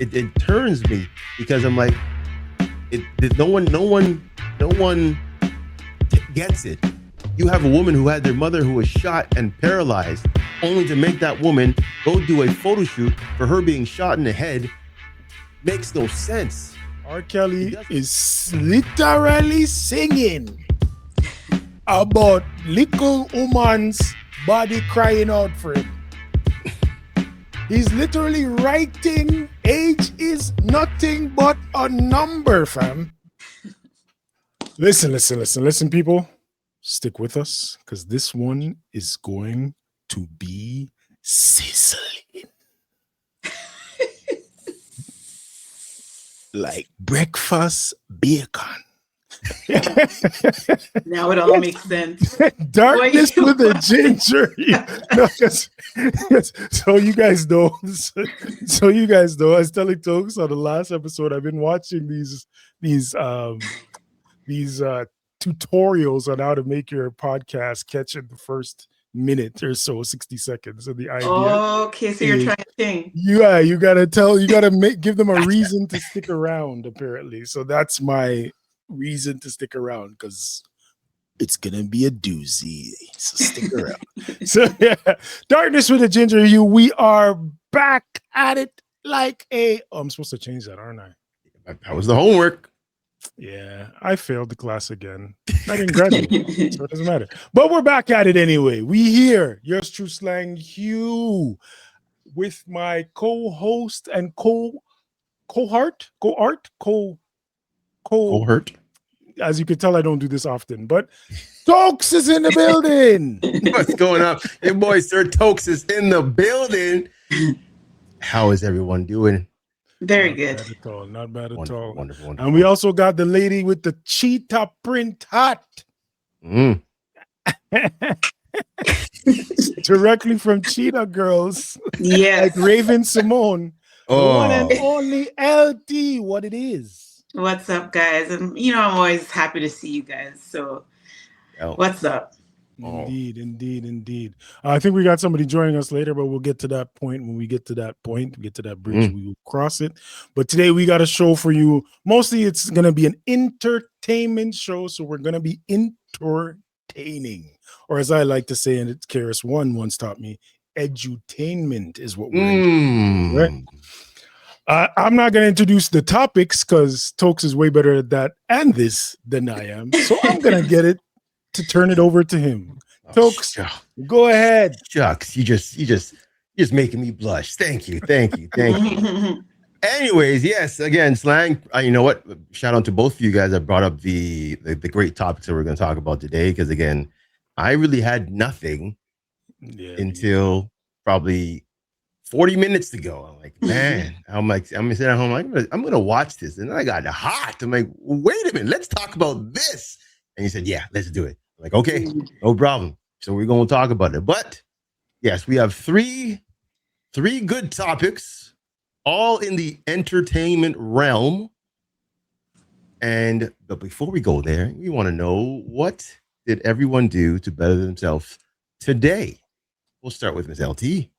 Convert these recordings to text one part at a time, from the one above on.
it turns me because I'm like, no one gets it. You have a woman who had their mother who was shot and paralyzed, only to make that woman go do a photo shoot for her being shot in the head. Makes no sense. R. Kelly is literally singing about little woman's body crying out for him. He's literally writing, age is nothing but a number, fam. Listen, people. Stick with us, because this one is going to be sizzling. Like breakfast bacon. Now it all makes sense. Darkness with a ginger. No, yes. So you guys know. I was telling Tokes on the last episode. I've been watching these tutorials on how to make your podcast catch in the first minute or so, 60 seconds. And the idea. Okay, so you're trying to think. Yeah, you gotta give them a reason to stick around, apparently. So that's my reason to stick around, because it's gonna be a doozy. So stick around. So yeah, Darkness with a Ginger Hue. We are back at it like I'm supposed to change that, aren't I? That was the homework. Yeah, I failed the class again. I didn't graduate, so it doesn't matter. But we're back at it anyway. We here, yours true Slang Hugh, with my co-host and cohort. As you can tell, I don't do this often, but Tokes is in the building. What's going on? Your boy Sir Tokes is in the building. How is everyone doing? Very good. Not bad at all. Wonderful. And we also got the lady with the cheetah print hat. Directly from Cheetah Girls. Yes. Like Raven Simone. Oh. One and only LT, what it is. What's up, guys? And I'm always happy to see you guys. So what's up? Indeed. I think we got somebody joining us later, but we'll get to that point. When we get to that point, we get to that bridge, we will cross it. But today we got a show for you. Mostly it's going to be an entertainment show, so we're going to be entertaining. Or as I like to say, and it's KRS-One once taught me, edutainment is what we're into, right? I'm not going to introduce the topics because Tokes is way better at that and this than I am. So I'm going to get it to turn it over to him. Tokes, go ahead. Shucks, you just making me blush. Thank you. Anyways, yes, again, Slang. You know what? Shout out to both of you guys that brought up the great topics that we're going to talk about today. Because again, I really had nothing until probably 40 minutes ago. I'm like, man, I'm gonna sit at home. I'm gonna watch this, and then I got hot. I'm like, wait a minute, let's talk about this. And he said, yeah, let's do it. I'm like, okay, no problem. So we're going to talk about it. But yes, we have three good topics, all in the entertainment realm. But before we go there, we want to know, what did everyone do to better themselves today? We'll start with Ms. LT.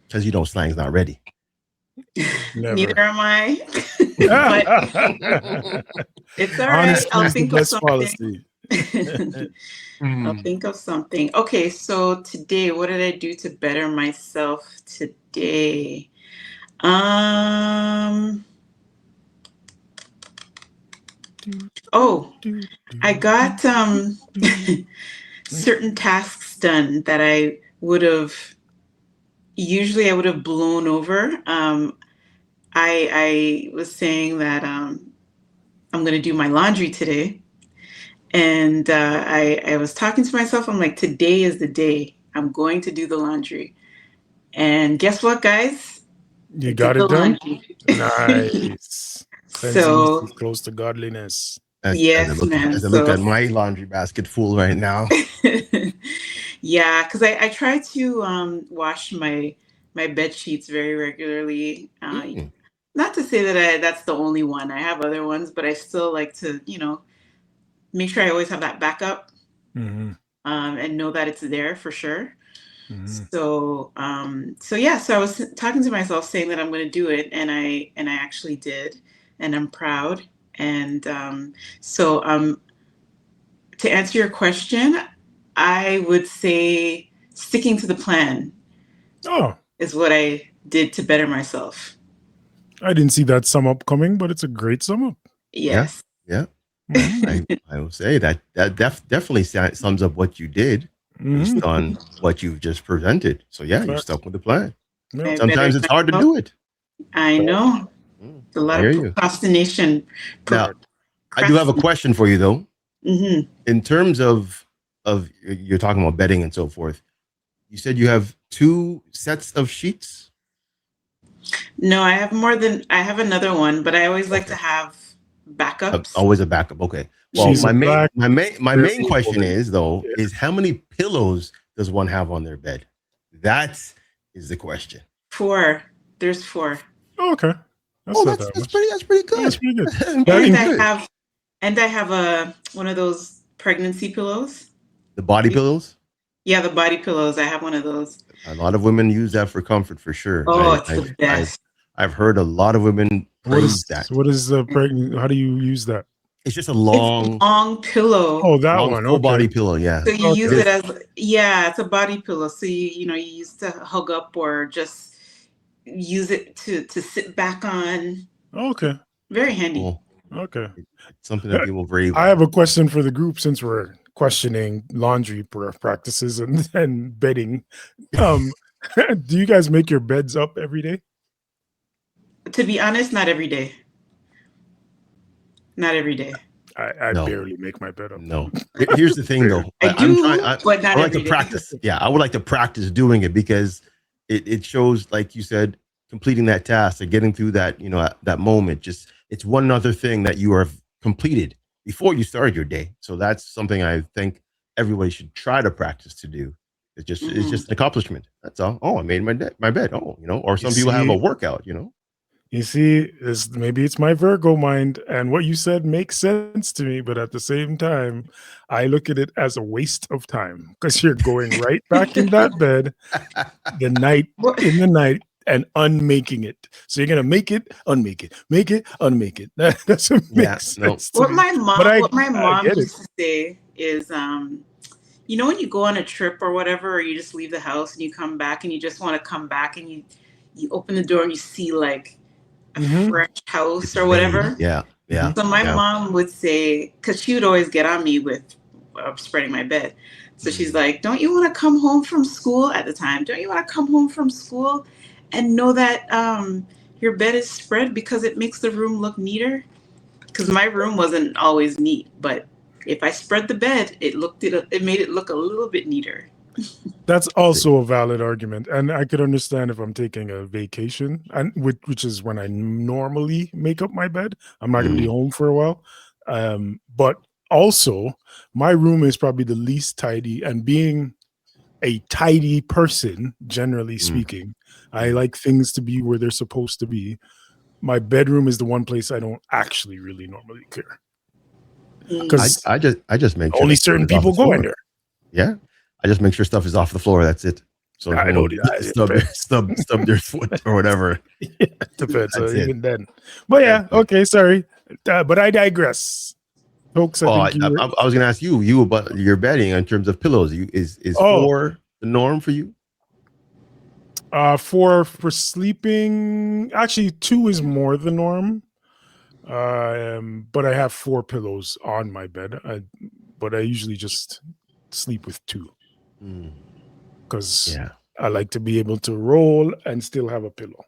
Because Slang's not ready. Neither am I. It's all right. I'll think of something. I'll think of something. Okay, so today, what did I do to better myself today? I got certain tasks done that I would have blown over. I was saying that I'm going to do my laundry today. And I was talking to myself. I'm like, today is the day. I'm going to do the laundry. And guess what, guys? You got it done? Nice. So close to godliness. Yes, man. As I look at my laundry basket full right now. Yeah, because I try to wash my bed sheets very regularly. Not to say that that's the only one. I have other ones, but I still like to, make sure I always have that backup and know that it's there for sure. So so I was talking to myself saying that I'm going to do it, and I actually did, and I'm proud. And to answer your question, I would say sticking to the plan is what I did to better myself. I didn't see that sum up coming, but it's a great sum up. Yes. Yeah. I will say that definitely sums up what you did based on what you've just presented. So yeah, you stuck with the plan. Yeah. Sometimes it's hard to do it. I know. A lot of procrastination. Now, I do have a question for you though. In terms of you're talking about bedding and so forth, you said you have 2 sets of sheets? No, I have another one, but I always like to have backups. Always a backup. Okay. Well, my main question is though, is how many pillows does one have on their bed? That is the question. 4. There's 4. Oh, okay. That's pretty good. That's pretty good. And I have one of those pregnancy pillows. The body pillows? Yeah, the body pillows. I have one of those. A lot of women use that for comfort for sure. Oh, it's the best. I've heard a lot of women praise that. What is the pregnant? How do you use that? It's just a long pillow. Oh, that one. Full body pillow, yeah. So you use it as it's a body pillow. So you use to hug up or just use it to sit back on. Okay. Very handy. Cool. Okay. It's something that people brave. I have a question for the group since we're questioning laundry practices and bedding. Do you guys make your beds up every day? To be honest, not every day. Not every day. I barely make my bed up. No. Here's the thing though. But not I like every to day. practice. Yeah, I would like to practice doing it because it shows, like you said, completing that task and getting through that, that moment. Just it's one other thing that you have completed before you started your day. So that's something I think everybody should try to practice to do. It's just an accomplishment. That's all. Oh, I made my bed. Oh, or some people have a workout, You see, maybe it's my Virgo mind, and what you said makes sense to me, but at the same time, I look at it as a waste of time because you're going right back in that bed in the night and unmaking it. So you're gonna make it, unmake it, make it, unmake it. That doesn't make sense. What my mom used to say is, when you go on a trip or whatever, or you just leave the house and you come back and you just want to come back and you open the door and you see like a fresh house or whatever. Yeah. So my mom would say, because she would always get on me with spreading my bed. So she's like, don't you want to come home from school at the time? Don't you want to come home from school and know that your bed is spread because it makes the room look neater? Because my room wasn't always neat, but if I spread the bed, it made it look a little bit neater. That's also a valid argument, and I could understand if I'm taking a vacation, and which is when I normally make up my bed. I'm not going to be home for a while, but also my room is probably the least tidy. And being a tidy person, generally speaking, I like things to be where they're supposed to be. My bedroom is the one place I don't actually really normally care. Because I just make sure only certain people go in there. Yeah. I just make sure stuff is off the floor. That's it. So I know stub your foot or whatever. Yeah, depends. So even then. But yeah, okay, sorry. But I digress. Folks, I was going to ask you about your bedding in terms of pillows. Is 4 the norm for you? For sleeping, actually 2 is more the norm. But I have 4 pillows on my bed. But I usually just sleep with 2. Because I like to be able to roll and still have a pillow.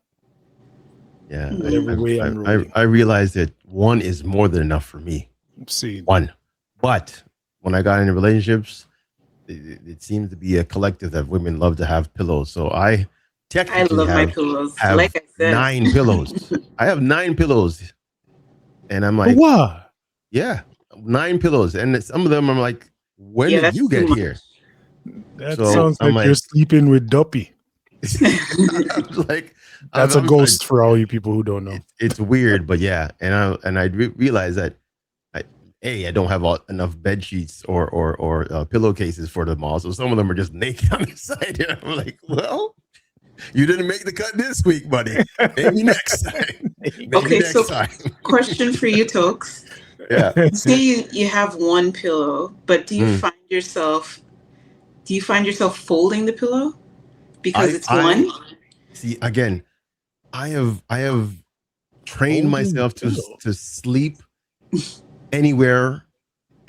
Yeah, every way I'm rolling. I realized that 1 is more than enough for me. See, 1, but when I got into relationships, it seems to be a collective that women love to have pillows. So I love my pillows. Like I said, 9 pillows. I have 9 pillows, and I'm like, what? Yeah, 9 pillows, and some of them I'm like, when did you get here? That sounds like you're sleeping with Duppy. Like that's a ghost for all you people who don't know. It's weird, but yeah, and I realized that hey, I don't have enough bed sheets or pillowcases for them all, so some of them are just naked on the side. And I'm like, well, you didn't make the cut this week, buddy. Maybe next time. Okay, so question for you, Tokes. Yeah. Say you have one pillow, but do you find yourself folding the pillow because it's one? See, again, I have trained myself to sleep anywhere,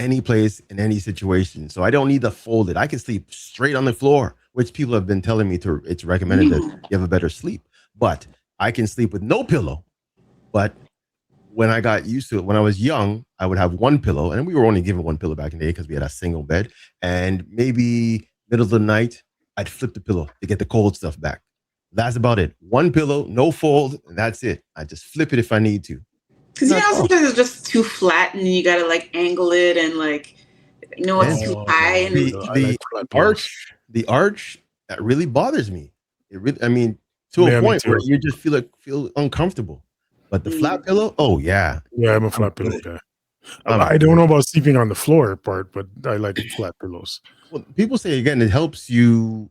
any place, in any situation. So I don't need to fold it. I can sleep straight on the floor, which people have been telling me it's recommended that you have a better sleep. But I can sleep with no pillow. But when I got used to it, when I was young, I would have one pillow, and we were only given one pillow back in the day because we had a single bed. And maybe middle of the night, I'd flip the pillow to get the cold stuff back. That's about it. One pillow, no fold, and that's it. I just flip it if I need to. Because sometimes it's just too flat, and you gotta like angle it, and like it's too high. And the arch that really bothers me. It really, I mean, to a point where you just feel uncomfortable. But the flat pillow, oh yeah, I'm a flat pillow guy. I don't know about sleeping on the floor part, but I like flat pillows. Well, people say again, it helps you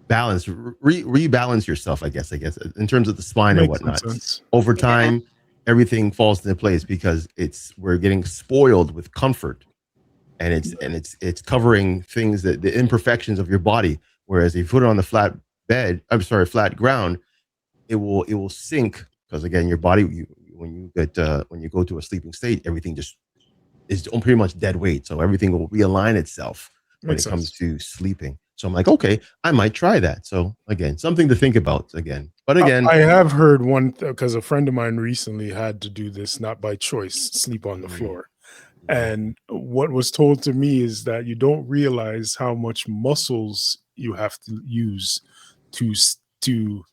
balance, rebalance yourself. I guess in terms of the spine and whatnot. Over time, everything falls into place because we're getting spoiled with comfort, and it's covering things that the imperfections of your body. Whereas if you put it on the flat ground, it will sink. Because again, your body, when you go to a sleeping state, everything just is pretty much dead weight. So everything will realign itself when it comes to sleeping. So I'm like, okay, I might try that. So again, something to think about again. But again, I have heard one because a friend of mine recently had to do this, not by choice, sleep on the floor. And what was told to me is that you don't realize how much muscles you have to use to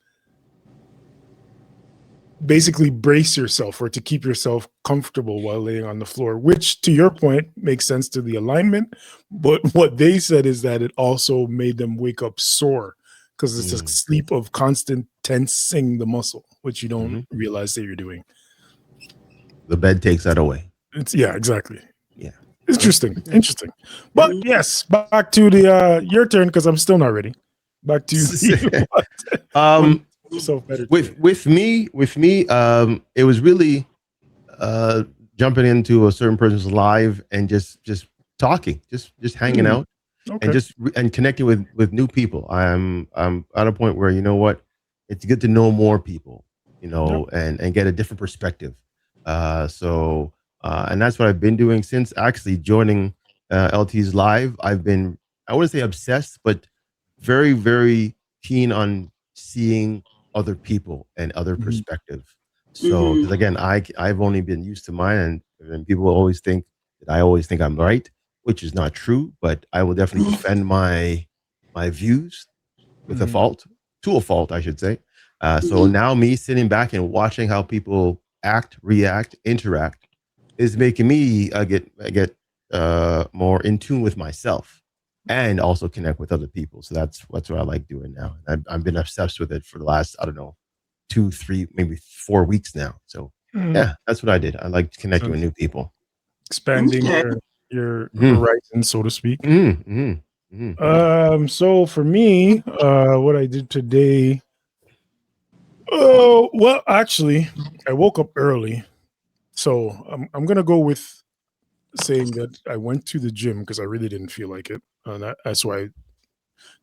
basically brace yourself or to keep yourself comfortable while laying on the floor, which to your point makes sense to the alignment. But what they said is that it also made them wake up sore because it's a sleep of constant tensing the muscle, which you don't realize that you're doing. The bed takes that away. Exactly. Yeah. Interesting. But yes, back to the your turn because I'm still not ready. Back to you. With me, it was really jumping into a certain person's live and just talking, just hanging out, and connecting with new people. I'm at a point where, you know what, it's good to know more people, and get a different perspective. And that's what I've been doing since actually joining LT's live. I've been, I wouldn't say obsessed, but very, very keen on seeing other people and other perspectives. So, because again, I've only been used to mine, and people always think that I always think I'm right, which is not true. But I will definitely defend my views with a fault, I should say. So now me sitting back and watching how people act, react, interact is making me get more in tune with myself. And also connect with other people. So that's what I like doing now. I've been obsessed with it for the last, 2, 3, maybe 4 weeks now. So yeah, that's what I did. I like connecting with new people. Expanding your horizon, so to speak. So for me, what I did today, well, actually, I woke up early. So I'm going to go with saying that I went to the gym because I really didn't feel like it. That's why,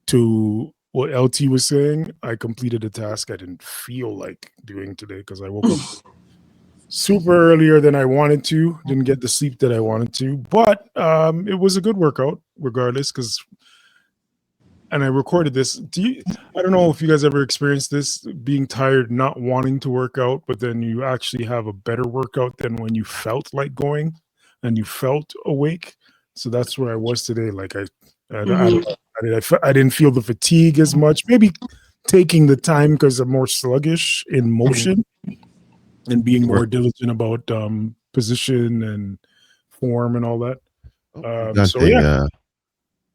to what LT was saying, I completed a task I didn't feel like doing today because I woke up super earlier than I wanted to, didn't get the sleep that I wanted to, but it was a good workout regardless and I recorded this. I don't know if you guys ever experienced this, being tired, not wanting to work out, but then you actually have a better workout than when you felt like going and you felt awake. So that's where I was today. Like I didn't feel the fatigue as much. Maybe taking the time because I'm more sluggish in motion and being more diligent about position and form and all that.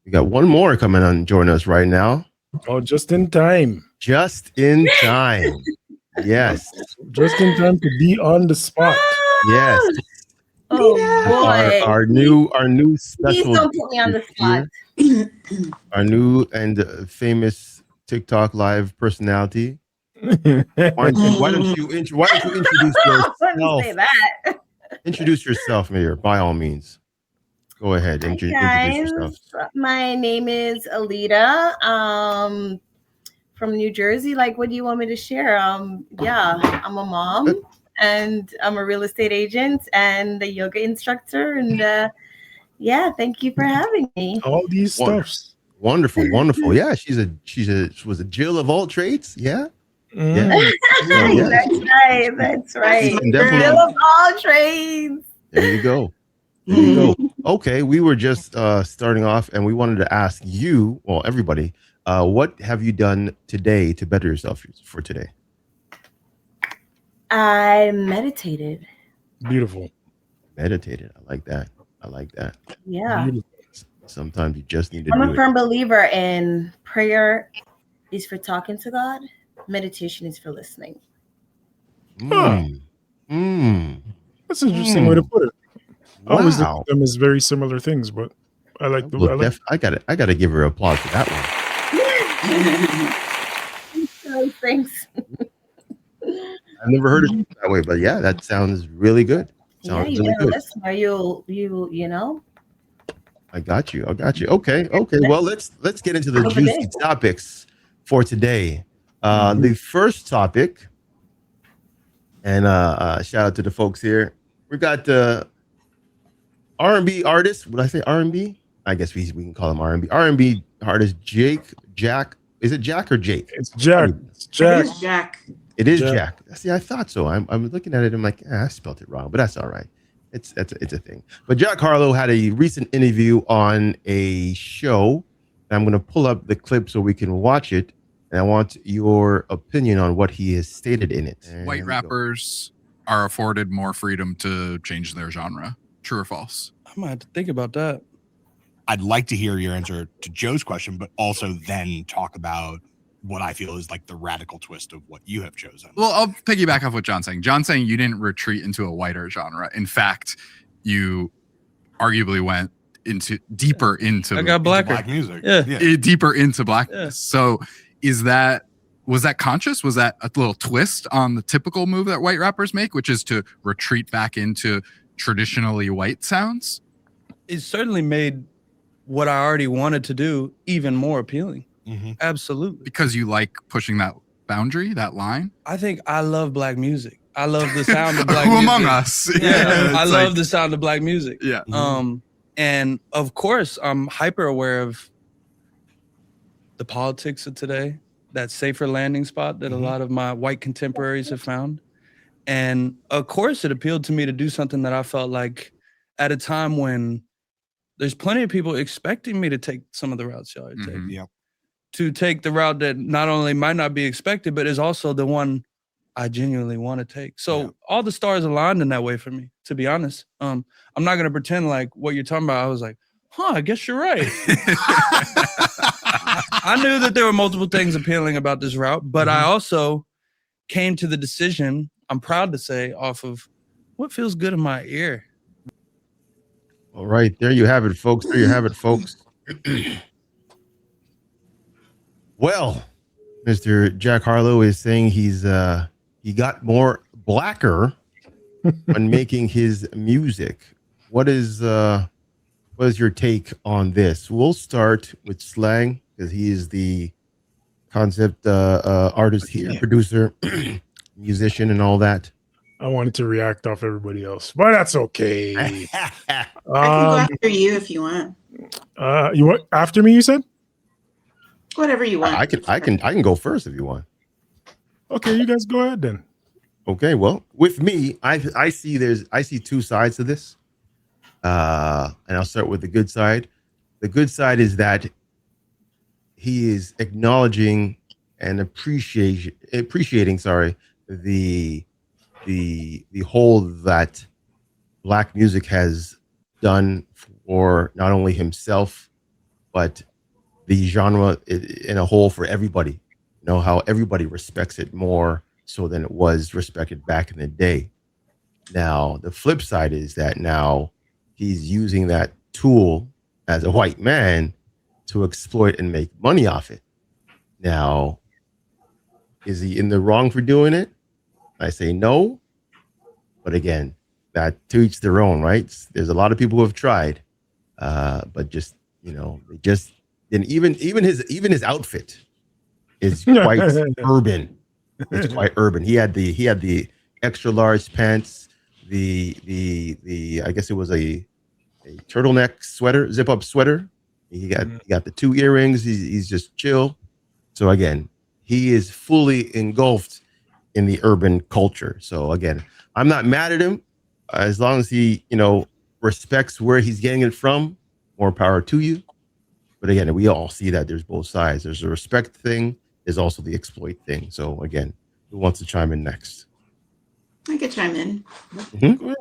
We got one more coming on and join us right now. Oh, just in time. Just in time. Yes. Just in time to be on the spot. Yes. Oh, Alita. boy. our new Please special don't put me on the spot. here, our new and famous TikTok live personality. Why don't you introduce I wouldn't yourself? say that. Introduce yourself, Mayor, by all means. Go ahead, Hi introduce guys, yourself. my name is Alita. From New Jersey. Like, what do you want me to share? Yeah, I'm a mom and I'm a real estate agent and a yoga instructor. And yeah, thank you for having me. All these stuffs. Wonderful. Yeah, she was a Jill of all trades. Yeah. Mm. Yeah. That's right. Definitely. Jill of all trades. There you go. Okay, we were just starting off, and we wanted to ask you, well, everybody, what have you done today to better yourself for today? I meditated. Beautiful. Meditated. I like that. Yeah. Beautiful. Sometimes you just need to I'm do a firm believer in prayer is for talking to God. Meditation is for listening. it. That's an interesting way to put it. I always look Wow. at them as very similar things, but I like the. Look, I gotta give her applause for that one. Thanks. I've never heard it that way, but yeah, that sounds really good. Sounds you really good. listen, or you know. I got you. Okay. Well, let's get into the juicy topics for today. The first topic, and shout out to the folks here. We got the R&B artist. Would I say R&B? I guess we can call him R&B. R&B artist Jack. Is it Jack or Jake? It's Jack. It's Jack. It is Jack. It is Jack. See, I thought so. I'm looking at it. I'm like, I spelled it wrong, but that's all right. It's a thing. But Jack Harlow had a recent interview on a show, and I'm going to pull up the clip so we can watch it. And I want your opinion on what he has stated in it. White rappers are afforded more freedom to change their genre. True or false? I might have to think about that. I'd like to hear your answer to Joe's question, but also then talk about what I feel is like the radical twist of what you have chosen. Well, I'll piggyback off what John's saying. John's saying you didn't retreat into a whiter genre. In fact, you arguably went deeper into I got blacker. Black music. Yeah. deeper into blackness. Yeah. So was that conscious? Was that a little twist on the typical move that white rappers make, which is to retreat back into traditionally white sounds? It certainly made what I already wanted to do even more appealing. Mm-hmm. Absolutely. Because you like pushing that boundary, that line? I think I love black music. I love the sound of black Who music. among us? Yeah, I it's love the sound of black music. Yeah. And of course, I'm hyper aware of the politics of today, that safer landing spot that a lot of my white contemporaries have found. And of course, it appealed to me to do something that I felt like at a time when there's plenty of people expecting me to take some of the routes y'all are taking. Yep. To take the route that not only might not be expected, but is also the one I genuinely want to take. So all the stars aligned in that way for me, to be honest. I'm not going to pretend like what you're talking about. I was like, I guess you're right. I knew that there were multiple things appealing about this route, but I also came to the decision, I'm proud to say, off of what feels good in my ear. All right, there you have it, folks. Well, Mr. Jack Harlow is saying he got more blacker when making his music. What is your take on this? We'll start with Slang because he is the concept artist here, producer, musician, and all that. I wanted to react off everybody else, but that's okay. I can go after you if you want. You want after me? You said whatever you want. I can go first if you want. Okay, you guys go ahead then. Okay, well, with me, I see two sides to this, and I'll start with the good side. The good side is that he is acknowledging and appreciating, the whole that Black music has done for not only himself, but the genre in a whole for everybody. You know, how everybody respects it more so than it was respected back in the day. Now, the flip side is that now he's using that tool as a white man to exploit and make money off it. Now, is he in the wrong for doing it? I say no. But again, that to each their own, right? There's a lot of people who have tried, but just, they just didn't. Even his outfit is quite urban. It's quite urban. He had the extra large pants, the I guess it was a turtleneck sweater, zip up sweater. He got the 2 earrings. He's just chill. So again, he is fully engulfed in the urban culture. So again, I'm not mad at him as long as he, respects where he's getting it from. More power to you. But again, we all see that there's both sides. There's a respect thing. There's also the exploit thing. So again, who wants to chime in next? I could chime in. Mm-hmm.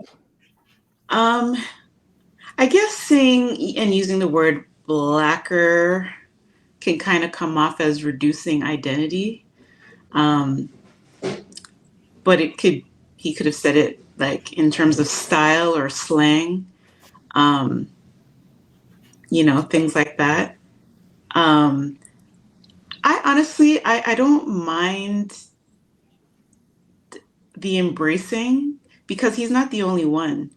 I guess saying and using the word blacker can kind of come off as reducing identity. But he could have said it like in terms of style or slang, things like that. I honestly, I don't mind the embracing because he's not the only one.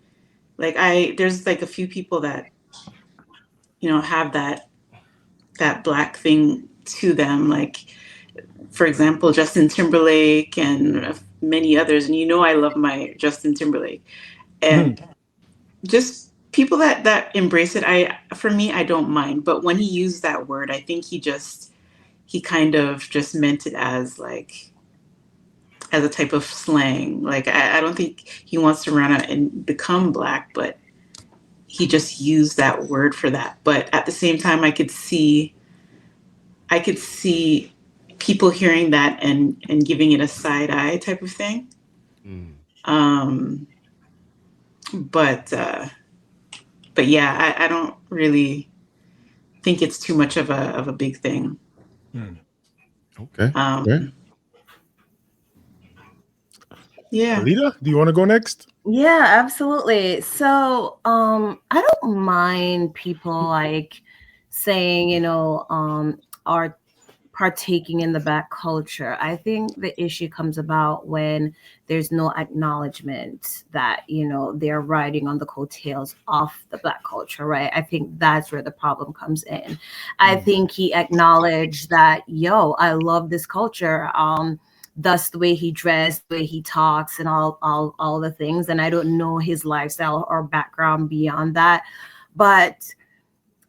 Like there's like a few people that, have that black thing to them. Like, for example, Justin Timberlake and many others. And I love my Justin Timberlake. And just people that embrace it, for me, I don't mind. But when he used that word, I think he kind of just meant it as a type of slang. Like, I don't think he wants to run out and become black, but he just used that word for that. But at the same time, I could see people hearing that and giving it a side eye type of thing. But yeah, I don't really think it's too much of a big thing. Okay. Yeah. Alita, do you want to go next? Yeah, absolutely. So I don't mind people like saying, are partaking in the Black culture. I think the issue comes about when there's no acknowledgement that, they're riding on the coattails of the Black culture, right? I think that's where the problem comes in. I think he acknowledged that, I love this culture. Thus the way he dressed, the way he talks, and all the things. And I don't know his lifestyle or background beyond that. But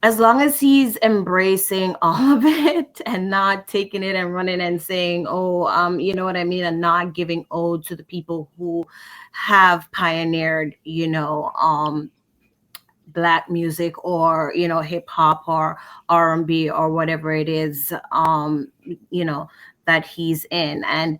as long as he's embracing all of it and not taking it and running and saying, you know what I mean, and not giving ode to the people who have pioneered, Black music or, hip hop or R&B or whatever it is, that he's in. And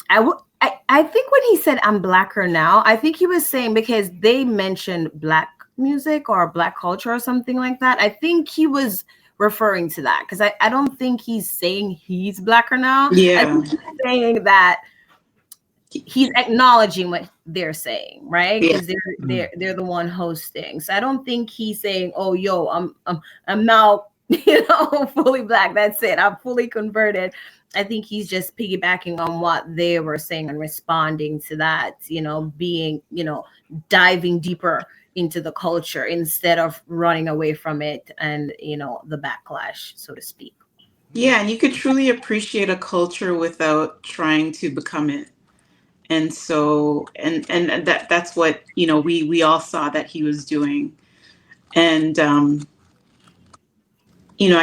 I think when he said I'm blacker now, I think he was saying because they mentioned Black music or Black culture or something like that. I think he was referring to that because I don't think he's saying he's blacker now. Yeah. I think he's saying that he's acknowledging what they're saying, right? Because they're the one hosting. So I don't think he's saying, I'm now fully Black. That's it. I'm fully converted. I think he's just piggybacking on what they were saying and responding to that, being, diving deeper into the culture instead of running away from it and, the backlash, so to speak. Yeah, and you could truly appreciate a culture without trying to become it. And so, and that's what, we all saw that he was doing. And, I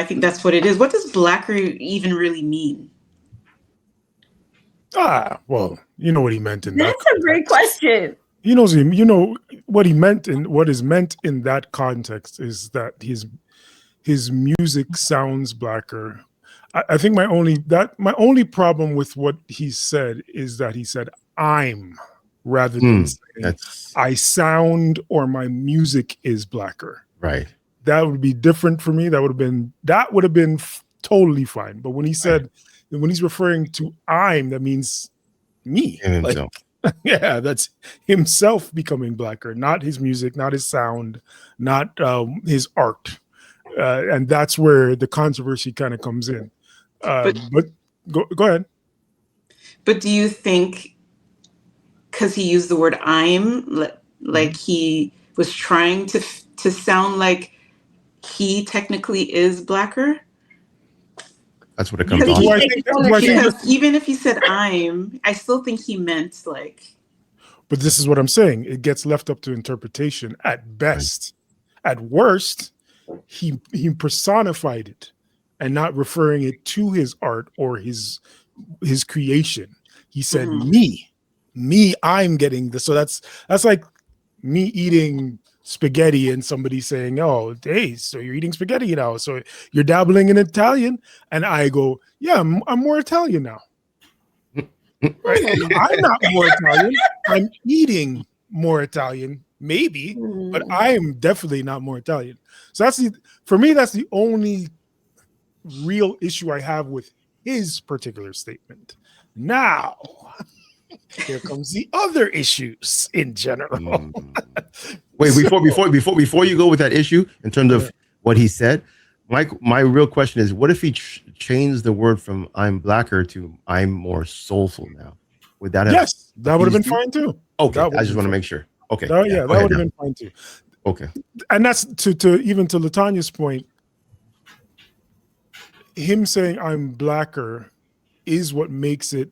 think that's what it is. What does blacker even really mean? Well, you know what he meant in that. That's a great question. He knows him. You know what he meant, and what is meant in that context is that his music sounds blacker. I think my only problem with what he said is that he said I'm rather than saying I sound or my music is blacker. Right. That would be different for me. That would have been totally fine. But when he said when he's referring to I'm, that means me. And Like, Yeah, that's himself becoming blacker, not his music, not his sound, not his art. And that's where the controversy kind of comes in. But go ahead. But do you think, because he used the word "I'm," like he was trying to sound like he technically is blacker? That's what it comes Because down to. because even if he said "I'm," I still think he meant like. But this is what I'm saying. It gets left up to interpretation at best. Right. At worst, he personified it and not referring it to his art or his creation. He said, me, I'm getting this. So that's like me eating spaghetti and somebody saying, oh, hey, so you're eating spaghetti now. So you're dabbling in Italian. And I go, yeah, I'm more Italian now. Right? I'm not more Italian. I'm eating more Italian, maybe, but I am definitely not more Italian. So for me, that's the only real issue I have with his particular statement. Now, here comes the other issues in general. Wait, before you go with that issue in terms of what he said, my real question is, what if he changed the word from "I'm blacker" to "I'm more soulful" now? Would that have? Yes, that would have been fine too. Okay, I just want to make sure. Okay, that would have been fine too. Okay, and that's to even to Latanya's point. Him saying "I'm blacker" is what makes it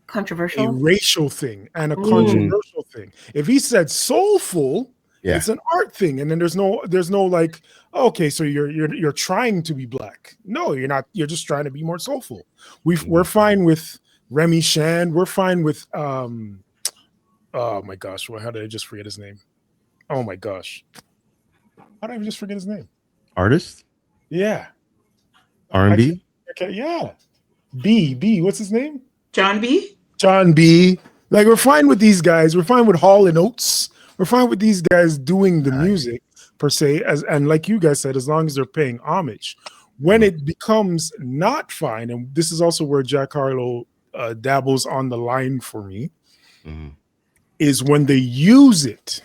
controversial, a racial thing and a controversial thing. If he said soulful, it's an art thing, and then there's no like, okay, so you're trying to be black. No, you're not. You're just trying to be more soulful. We're fine with Remy Shand. We're fine with oh my gosh, how did I just forget his name? Oh my gosh, how did I just forget his name? Artist? Yeah. R&B? Okay, yeah. B. What's his name? John B. John B. Like, we're fine with these guys. We're fine with Hall and Oates. We're fine with these guys doing the music per se, and like you guys said, as long as they're paying homage. When it becomes not fine, and this is also where Jack Harlow dabbles on the line for me, is when they use it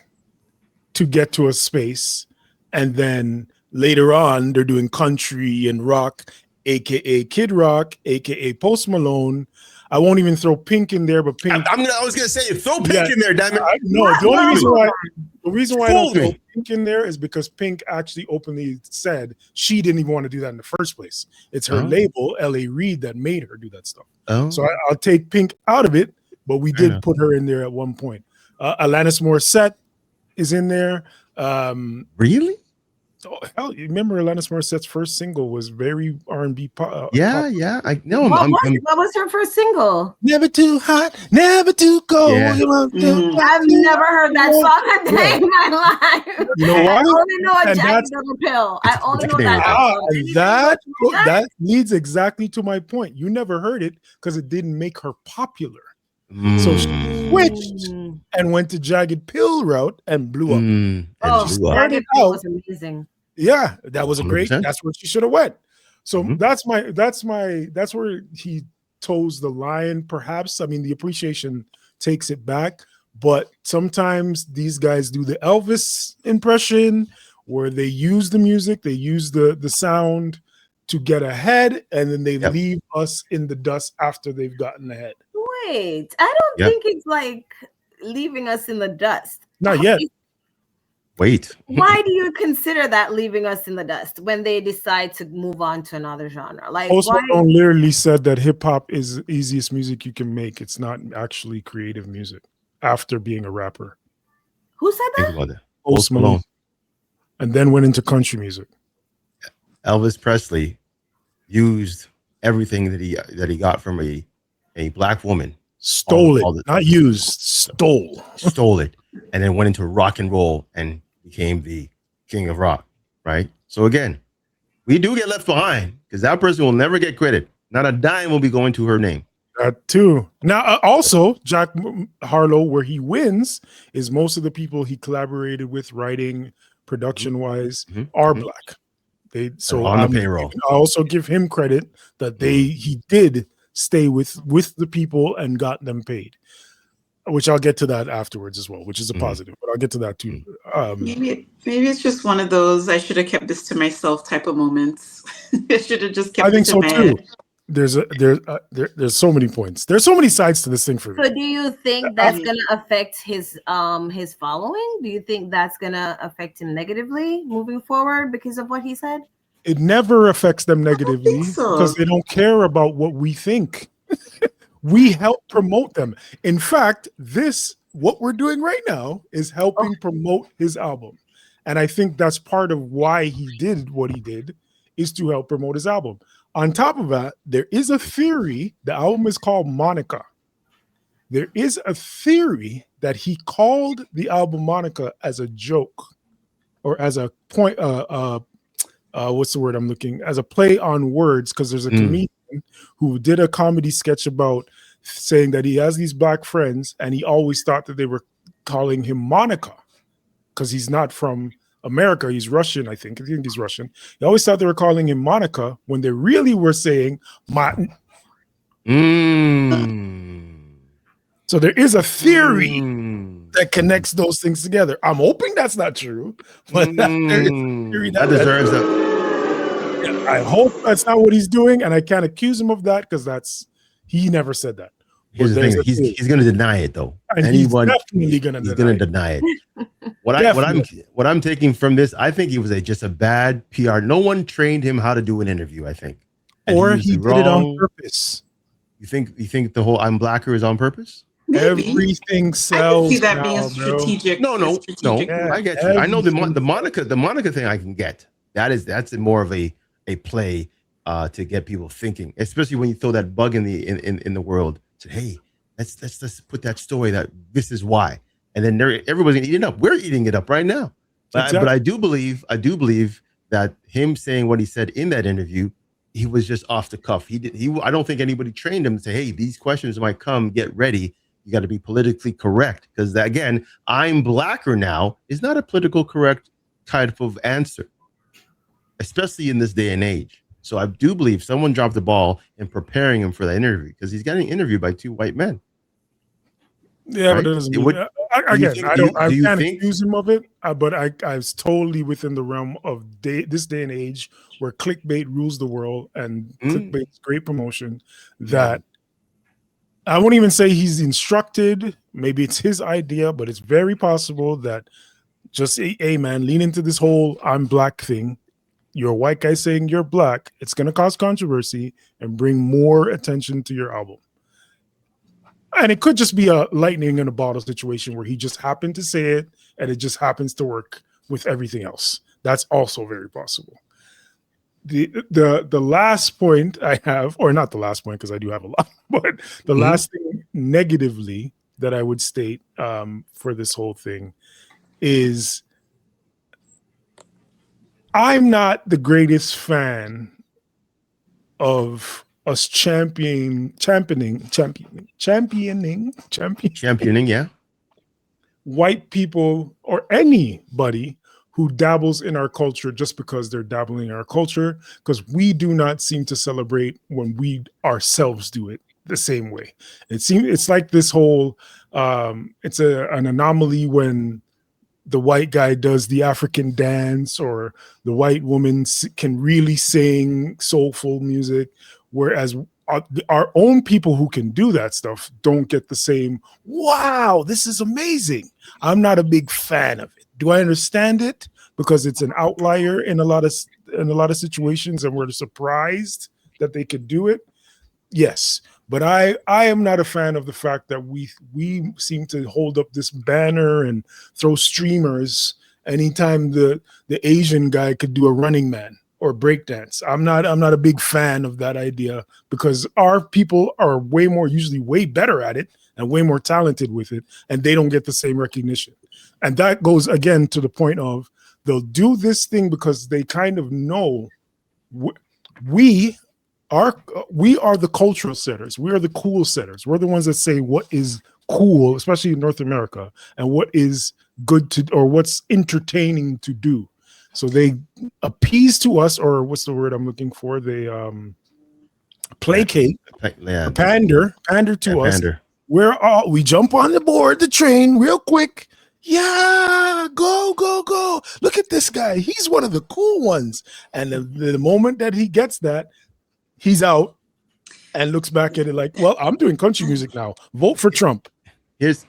to get to a space, and then later on they're doing country and rock, aka Kid Rock, aka Post Malone. I won't even throw Pink in there, but Pink. I was gonna say throw Pink in there, damn it. The reason why I don't throw Pink in there is because Pink actually openly said she didn't even want to do that in the first place. It's her label, L.A. Reid, that made her do that stuff. So I'll take Pink out of it, but we did put her in there at one point. Alanis Morissette is in there. Really? Oh, hell, you remember Alanis Morissette's first single was very R&B pop. Yeah, I know. What was her first single? Never too hot, never too cold. I've never heard that song a day in my life. You know what? I only know a Jack Double Pill. I only know that. That leads exactly to my point. You never heard it because it didn't make her popular. So she switched and went to Jagged Pill route and blew up. Jagged Pill was amazing. Yeah, that was a great. 100%. That's where she should have went. So that's where he toes the line. Perhaps, I mean, the appreciation takes it back, but sometimes these guys do the Elvis impression where they use the music, they use the sound to get ahead, and then they leave us in the dust after they've gotten ahead. Wait, I don't think it's like leaving us in the dust. Not yet. Wait. Why do you consider that leaving us in the dust when they decide to move on to another genre? Like, Post Malone literally said that hip hop is the easiest music you can make. It's not actually creative music after being a rapper. Who said that? Post Malone. And then went into country music. Elvis Presley used everything that he got from a black woman. Stole it, not used, stole it, and then went into rock and roll and became the king of rock, right? So again, we do get left behind because that person will never get credit. Not a dime will be going to her name. That too. Now, also, Jack Harlow, where he wins, is most of the people he collaborated with, writing, production-wise, are black. They on the payroll. I also give him credit that he did stay with the people and got them paid, which I'll get to that afterwards as well, which is a positive, but I'll get to that too. Maybe it's just one of those I should have kept this to myself type of moments. I should have just kept I think it in so my too. head. There's so many points. There's so many sides to this thing for me. So do you think that's going to affect his following? Do you think that's going to affect him negatively moving forward because of what he said? It never affects them negatively because they don't care about what we think. We help promote them. In fact, what we're doing right now is helping promote his album. And I think that's part of why he did what he did, is to help promote his album. On top of that, there is a theory, the album is called Monica. There is a theory that he called the album Monica as a joke, or as a point, what's the word I'm looking, as a play on words, because there's a comedian who did a comedy sketch about saying that he has these black friends and he always thought that they were calling him Monica because he's not from America. He's Russian, I think he's Russian. He always thought they were calling him Monica when they really were saying Martin. So there is a theory that connects those things together. I'm hoping that's not true, but there is a theory that deserves that. Yeah, I hope that's not what he's doing, and I can't accuse him of that because he never said that. Here's the thing: he's going to deny it, though. And Anyone, he's definitely going to deny it. What I'm taking from this, I think he was just a bad PR. No one trained him how to do an interview, I think, or he did it on purpose. You think the whole "I'm blacker" is on purpose? Maybe. Everything sells. I can see that now, being strategic. No. Yeah, I get you. I know the Monica thing. I can get that's more of a play to get people thinking, especially when you throw that bug in the world. Say, hey, let's put that story that this is why, and then everybody's gonna eat it up. We're eating it up right now. But I do believe that him saying what he said in that interview, he was just off the cuff. I don't think anybody trained him to say, hey, these questions might come. Get ready. You got to be politically correct, because again, I'm blacker now is not a political correct type of answer, especially in this day and age. So I do believe someone dropped the ball in preparing him for that interview, because he's getting interviewed by two white men. Yeah, right? But it doesn't mean, again, I can't accuse him of it, but I was totally within the realm of this day and age where clickbait rules the world, and clickbait is great promotion. That I won't even say he's instructed. Maybe it's his idea, but it's very possible that just, hey man, lean into this whole I'm black thing. You're a white guy saying you're black. It's going to cause controversy and bring more attention to your album. And it could just be a lightning in a bottle situation where he just happened to say it and it just happens to work with everything else. That's also very possible. The last point I have, or not the last point because I do have a lot, but the last thing negatively that I would state for this whole thing is I'm not the greatest fan of us championing, yeah, white people or anybody who dabbles in our culture just because they're dabbling in our culture, because we do not seem to celebrate when we ourselves do it the same way. It's like this whole it's an anomaly when the white guy does the African dance, or the white woman can really sing soulful music, whereas our own people who can do that stuff don't get the same, wow, this is amazing. I'm not a big fan of it. Do I understand it? Because it's an outlier in a lot of situations, and we're surprised that they could do it. Yes, but I am not a fan of the fact that we seem to hold up this banner and throw streamers anytime the Asian guy could do a Running Man or breakdance. I'm not a big fan of that idea, because our people are usually way better at it and way more talented with it, and they don't get the same recognition. And that goes again to the point of they'll do this thing because they kind of know we are the cultural setters. We are the cool setters. We're the ones that say what is cool, especially in North America, and what is good to, or what's entertaining to do. So they appease to us, or what's the word I'm looking for? They placate Yeah, pander to us. pander. We jump on the train real quick. Yeah, go. Look at this guy. He's one of the cool ones. And the moment that he gets that, he's out and looks back at it like, well, I'm doing country music now. Vote for Trump. Here's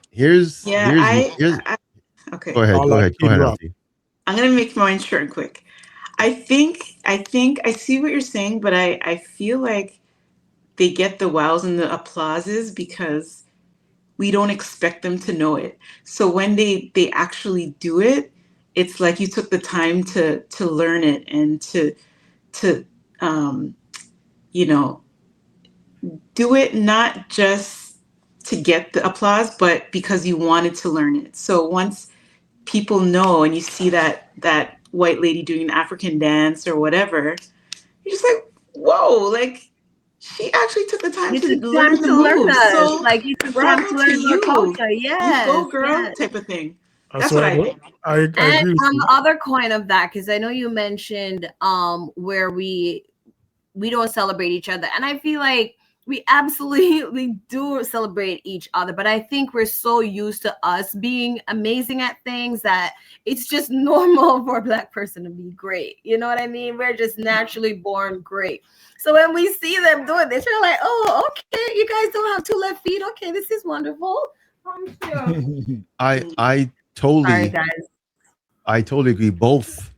okay. Go ahead. LT. I'm gonna make mine short and quick. I think I see what you're saying, but I feel like they get the wows and the applauses because we don't expect them to know it. So when they actually do it, it's like you took the time to learn it and to do it not just to get the applause, but because you wanted to learn it. So once people know and you see that white lady doing an African dance or whatever, you're just like, whoa, like she actually took the time to learn the moves. So like you took time to learn your culture. Yes, you go girl, type of thing. That's so what I think. I agree and with on you. the other coin of that, because I know you mentioned where we don't celebrate each other, and I feel like we absolutely do celebrate each other, but I think we're so used to us being amazing at things that it's just normal for a Black person to be great. You know what I mean? We're just naturally born great. So when we see them doing this, we're like, oh, okay, you guys don't have 2 left feet. Okay, this is wonderful. I totally Sorry, guys. I totally agree. Both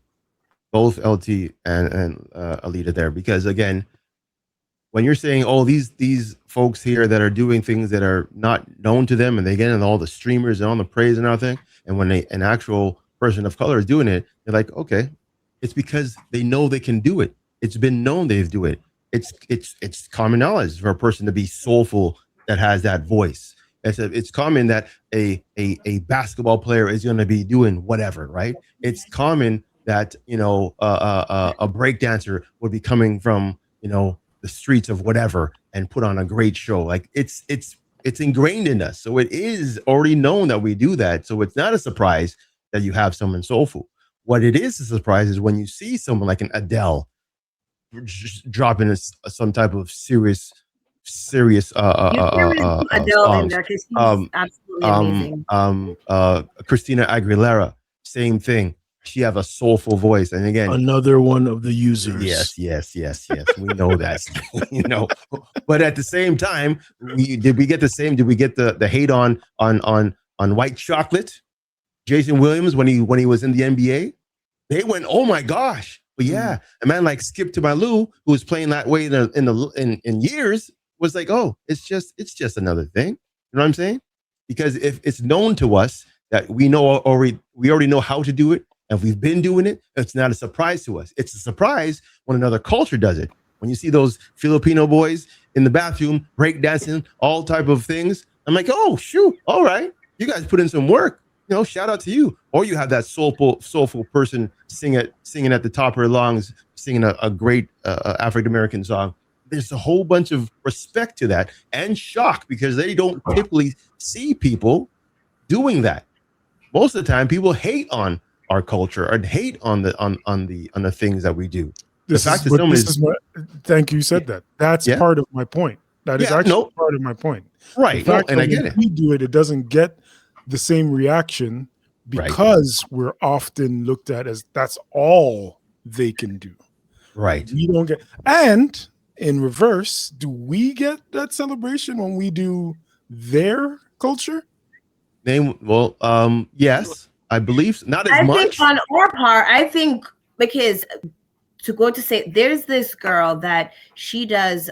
LT and Alita there, because again, when you're saying, oh, these folks here that are doing things that are not known to them, and they get in all the streamers and all the praise and everything, and when an actual person of color is doing it, they're like, okay, it's because they know they can do it. It's been known they do it. It's common knowledge for a person to be soulful that has that voice. It's common that a basketball player is going to be doing whatever, right? It's common that a break dancer would be coming from the streets of whatever and put on a great show. Like it's ingrained in us, so it is already known that we do that. So it's not a surprise that you have someone soulful. What it is a surprise is when you see someone like an Adele just dropping some type of serious Adele in there because she's absolutely amazing. Christina Aguilera, same thing. She have a soulful voice, and again, another one of the users. Yes. We know that, But at the same time, did we get the hate on White Chocolate, Jason Williams when he was in the NBA? They went, oh my gosh. But yeah, a man like Skip to My Lou, who was playing that way in years, was like, oh, it's just another thing. You know what I'm saying? Because if it's known to us that we already know how to do it, and if we've been doing it, it's not a surprise to us. It's a surprise when another culture does it. When you see those Filipino boys in the bathroom breakdancing, all type of things, I'm like, oh shoot, all right, you guys put in some work. Shout out to you. Or you have that soulful person singing at the top of her lungs, singing a great African American song. There's a whole bunch of respect to that and shock because they don't typically see people doing that. Most of the time, people hate on our culture and hate on the things that we do. Thank you. Said that. That's part of my point. That is actually part of my point. Right. And I get it. We do it. It doesn't get the same reaction because we're often looked at as that's all they can do. Right. We don't get, and in reverse, do we get that celebration when we do their culture? Yes, I believe not as much. I think on our part, because there's this girl that she does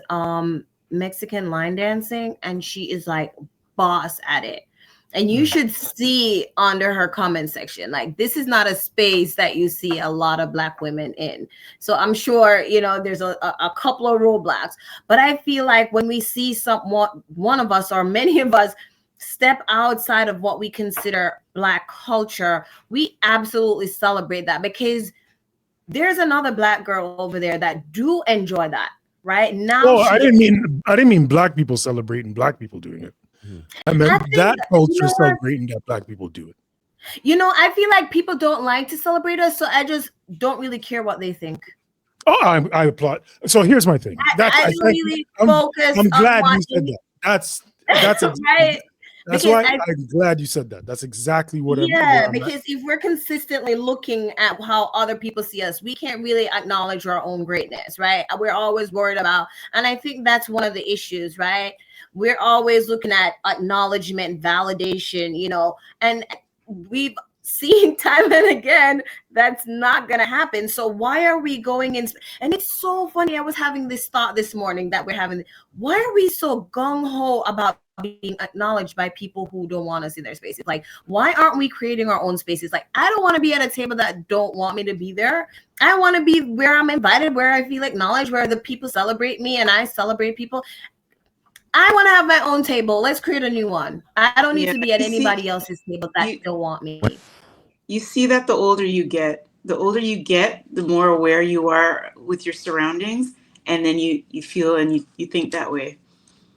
Mexican line dancing, and she is like boss at it. And you should see under her comment section, like this is not a space that you see a lot of Black women in. So I'm sure, there's a couple of roadblocks, but I feel like when we see one of us or many of us step outside of what we consider Black culture, we absolutely celebrate that because there's another Black girl over there that do enjoy that right now. Well, I didn't mean Black people celebrating Black people doing it. I meant that culture celebrating that Black people do it. I feel like people don't like to celebrate us, so I just don't really care what they think. Oh, I applaud. So here's my thing. I really I'm focus on glad you said watching. that. That's Right. That's Because why I'm glad you said that. That's exactly what I'm. Because if we're consistently looking at how other people see us, we can't really acknowledge our own greatness, right? We're always worried about, and I think that's one of the issues, right? We're always looking at acknowledgement, validation, you know, and we've seen time and again that's not gonna happen. So why are we going in? And it's so funny. I was having this thought this morning that we're having. Why are we so gung-ho about being acknowledged by people who don't want us in their spaces? Like, why aren't we creating our own spaces? Like, I don't want to be at a table that don't want me to be there. I want to be where I'm invited, where I feel acknowledged, where the people celebrate me and I celebrate people. I want to have my own table. Let's create a new one. I don't need to be at anybody else's table that don't want me. You see that the older you get, the more aware you are with your surroundings, and then you feel and you think that way.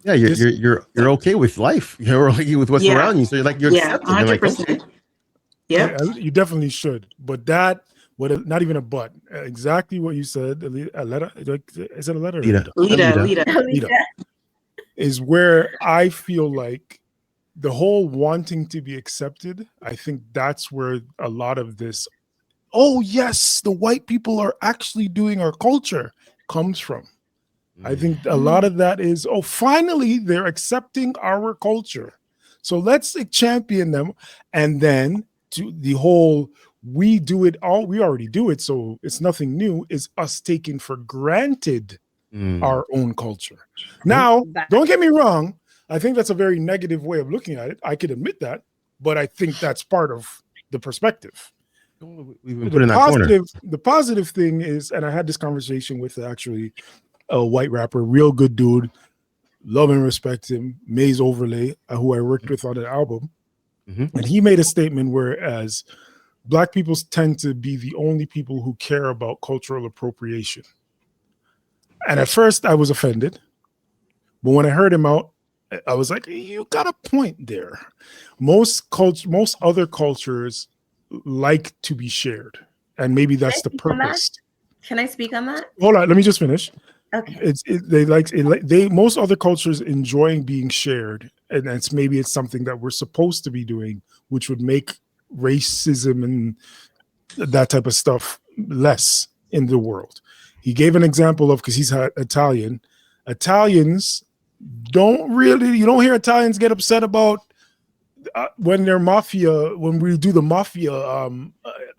Yeah, you're okay with life. You're okay with what's around you. So you're accepting. 100%. Like, okay. Yeah, you definitely should. But not even a but. Exactly what you said. Aletta, is it a letter? Lita. Is where I feel like the whole wanting to be accepted. I think that's where a lot of this. Oh yes, the white people are actually doing our culture comes from. I think a lot of that is, finally they're accepting our culture. So let's champion them. And then to the whole, we already do it. So it's nothing new, is us taking for granted our own culture. Now, don't get me wrong. I think that's a very negative way of looking at it. I could admit that, but I think that's part of the perspective. We've been put in that corner. The positive thing is, and I had this conversation with actually a white rapper, real good dude, love and respect him, Maze Overlay, who I worked with on an album. And he made a statement whereas Black people tend to be the only people who care about cultural appropriation. And at first I was offended, but when I heard him out, I was like, you got a point there. Most other cultures like to be shared, and maybe that's the purpose. Can I speak on that? Hold on, let me just finish. Okay. Most other cultures enjoying being shared, and it's something that we're supposed to be doing, which would make racism and that type of stuff less in the world. He gave an example of, because he's Italian. Italians you don't hear Italians get upset about when we do the mafia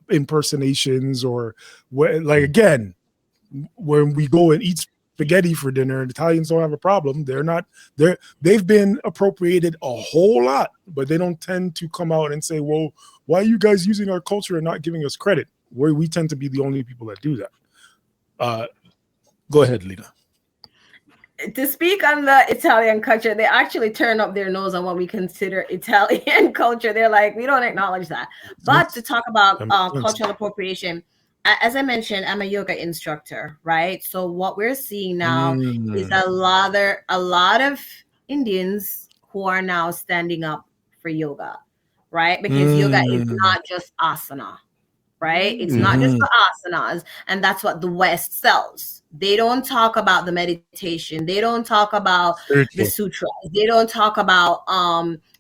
impersonations, or when we go and eat spaghetti for dinner, and Italians don't have a problem. They've been appropriated a whole lot, but they don't tend to come out and say, well, why are you guys using our culture and not giving us credit? We tend to be the only people that do that. Go ahead, Lita. To speak on the Italian culture, they actually turn up their nose on what we consider Italian culture. They're like, we don't acknowledge that. But to talk about cultural appropriation, as I mentioned, I'm a yoga instructor, right? So what we're seeing now is a lot of Indians who are now standing up for yoga, right? Because yoga is not just asana, right? It's not just the asanas, and that's what the West sells. They don't talk about the meditation. They don't talk about the sutras. They don't talk about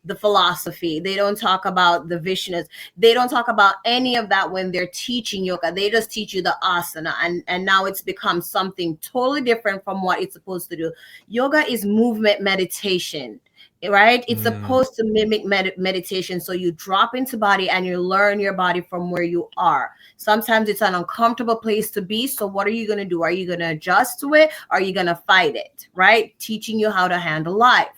the philosophy. They don't talk about the Vishnas. They don't talk about any of that when they're teaching yoga. They just teach you the asana, and now it's become something totally different from what it's supposed to do. Yoga is movement meditation, right? It's supposed to mimic meditation. So you drop into body and you learn your body from where you are. Sometimes it's an uncomfortable place to be. So what are you going to do? Are you going to adjust to it? Are you going to fight it? Right? Teaching you how to handle life.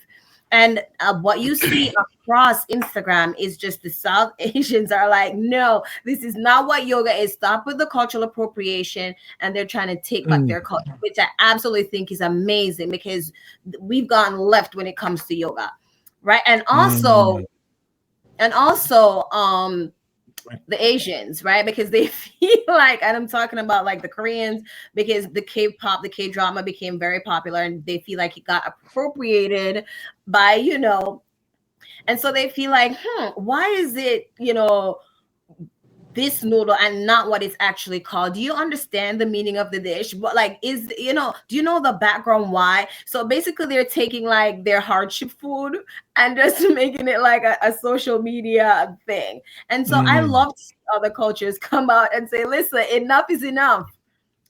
And what you see across Instagram is just the South Asians are like, no, this is not what yoga is. Stop with the cultural appropriation. And they're trying to take back their culture, which I absolutely think is amazing, because we've gone left when it comes to yoga. Right. And also, the Asians, right? Because they feel like, and I'm talking about like the Koreans, because the K-pop, the K-drama became very popular, and they feel like it got appropriated by, and so they feel like, why is it, this noodle and not what it's actually called? Do you understand the meaning of the dish? But like, do you know the background why? So basically they're taking like their hardship food and just making it like a social media thing. And so I love to see other cultures come out and say, listen, enough is enough.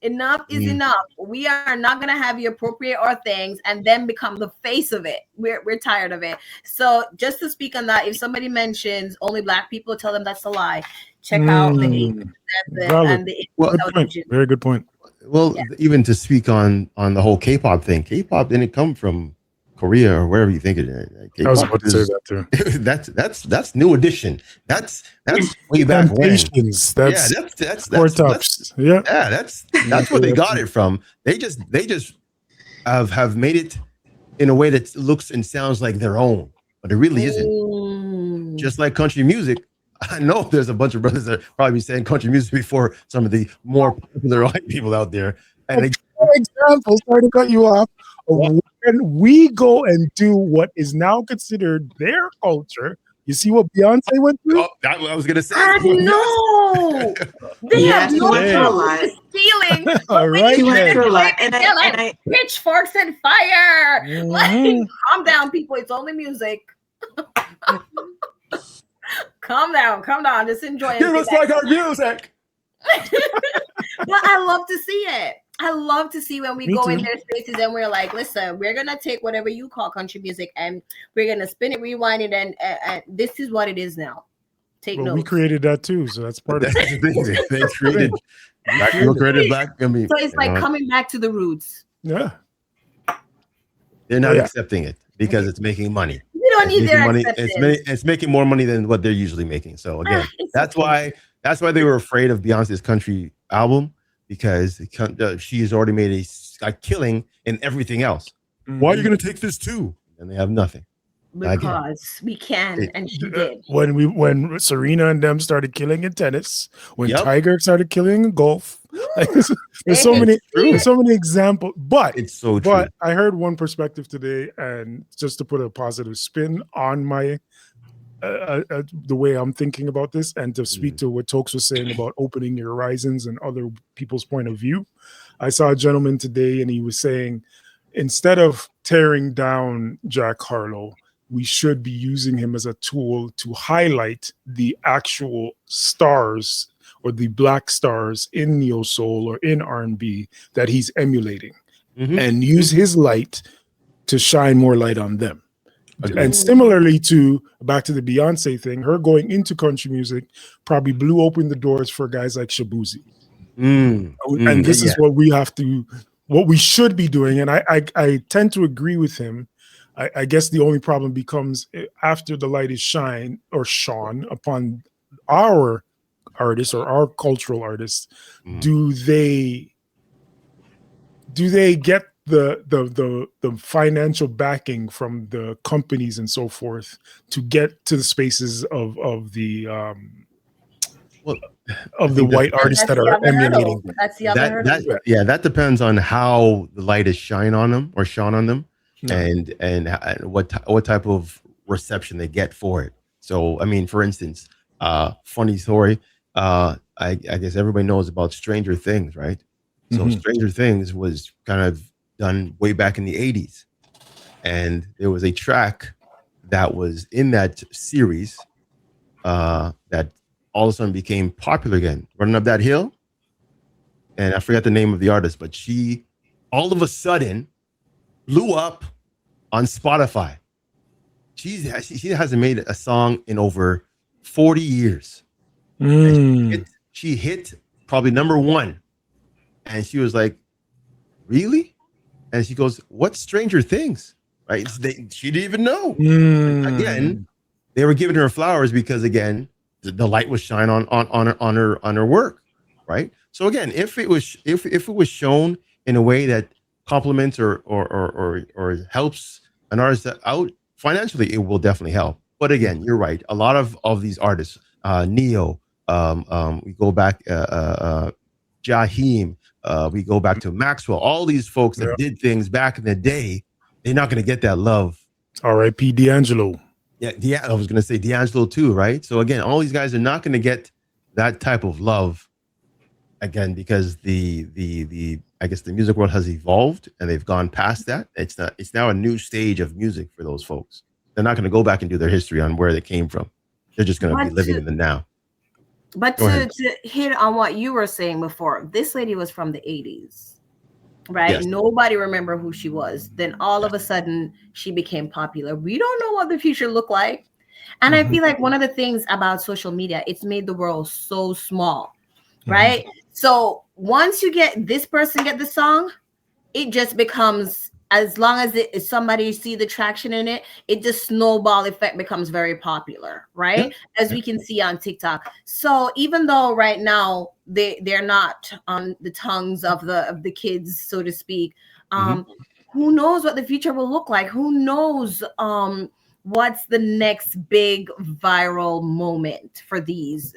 Enough is enough. We are not going to have you appropriate our things and then become the face of it. We're tired of it. So just to speak on that, if somebody mentions only Black people, tell them that's a lie. Check out the 80s and the good point. Very good point. Well, even to speak on the whole K-pop thing, K-pop didn't come from Korea or wherever you think it is. K-pop I was about to say that too. that's New Edition. That's way back when. That's where they got it from. They just have made it in a way that looks and sounds like their own, but it really isn't. Just like country music. I know there's a bunch of brothers that probably be saying country music before some of the more popular white people out there. And for example, sorry to cut you off. When we go and do what is now considered their culture, you see what Beyonce went through? Oh, that I was gonna say. I know. They have no problem stealing. All right, she went through a lot. And I pitchforks and fire. Like, calm down, people. It's only music. Calm down. Just enjoy it. Give us like our music. But I love to see it. I love to see when we go in their spaces and we're like, listen, we're going to take whatever you call country music and we're going to spin it, rewind it, and this is what it is now. Take notes. We created that too, so that's part of it. They created Black people created Black. I mean, so it's like coming back to the roots. Yeah. They're not accepting it because it's making money. We don't need their money. acceptance. It's making more money than what they're usually making. So again, that's why they were afraid of Beyonce's country album, because she has already made a killing in everything else. Why are you going to take this too? And they have nothing. Because we can, and she did. When Serena and them started killing in tennis, when Tiger started killing in golf, there's so many examples. But it's so true. But I heard one perspective today, and just to put a positive spin on my the way I'm thinking about this, and to speak to what Tokes was saying about opening your horizons and other people's point of view. I saw a gentleman today, and he was saying, instead of tearing down Jack Harlow, we should be using him as a tool to highlight the actual stars or the Black stars in neo soul or in R&B that he's emulating, and use his light to shine more light on them. And similarly to back to the Beyonce thing, her going into country music probably blew open the doors for guys like Shabuzi. And this is what we should be doing. And I tend to agree with him. I guess the only problem becomes after the light is shone upon our artists or our cultural artists, do they get the financial backing from the companies and so forth to get to the spaces of the white artists that are emulating them? That's the other hurdle. That depends on how the light is shone on them, and what type of reception they get for it. So I mean, for instance, funny story. I guess everybody knows about Stranger Things, right? So Stranger Things was kind of done way back in the 80s. And there was a track that was in that series that all of a sudden became popular again, Running Up That Hill. And I forgot the name of the artist, but she all of a sudden blew up on Spotify. She hasn't made a song in over 40 years. She hit probably #1. And she was like, really? And she goes, what's Stranger Things? Right? She didn't even know. Again, they were giving her flowers because, again, the light was shine on her work, right? So again, if it was shown in a way that compliments or helps an artist out financially, it will definitely help. But again, you're right. A lot of these artists, Neo, we go back, Jaheim, we go back to Maxwell, all these folks that did things back in the day, they're not going to get that love. R.I.P. D'Angelo. Yeah, I was going to say D'Angelo too, right? So again, all these guys are not going to get that type of love again, because the I guess the music world has evolved and they've gone past that. It's now a new stage of music for those folks. They're not going to go back and do their history on where they came from. They're just going to be living in the now. But to hit on what you were saying before, this lady was from the 80s, right? Yes. Nobody remember who she was. Then all of a sudden she became popular. We don't know what the future looked like. And I feel like one of the things about social media, it's made the world so small, right? So once you get this person get the song, it just becomes, as long as somebody see the traction in it, it just snowball effect becomes very popular, right? As we can see on TikTok. So even though right now they're not on the tongues of the kids, so to speak, who knows what the future will look like? Who knows what's the next big viral moment for these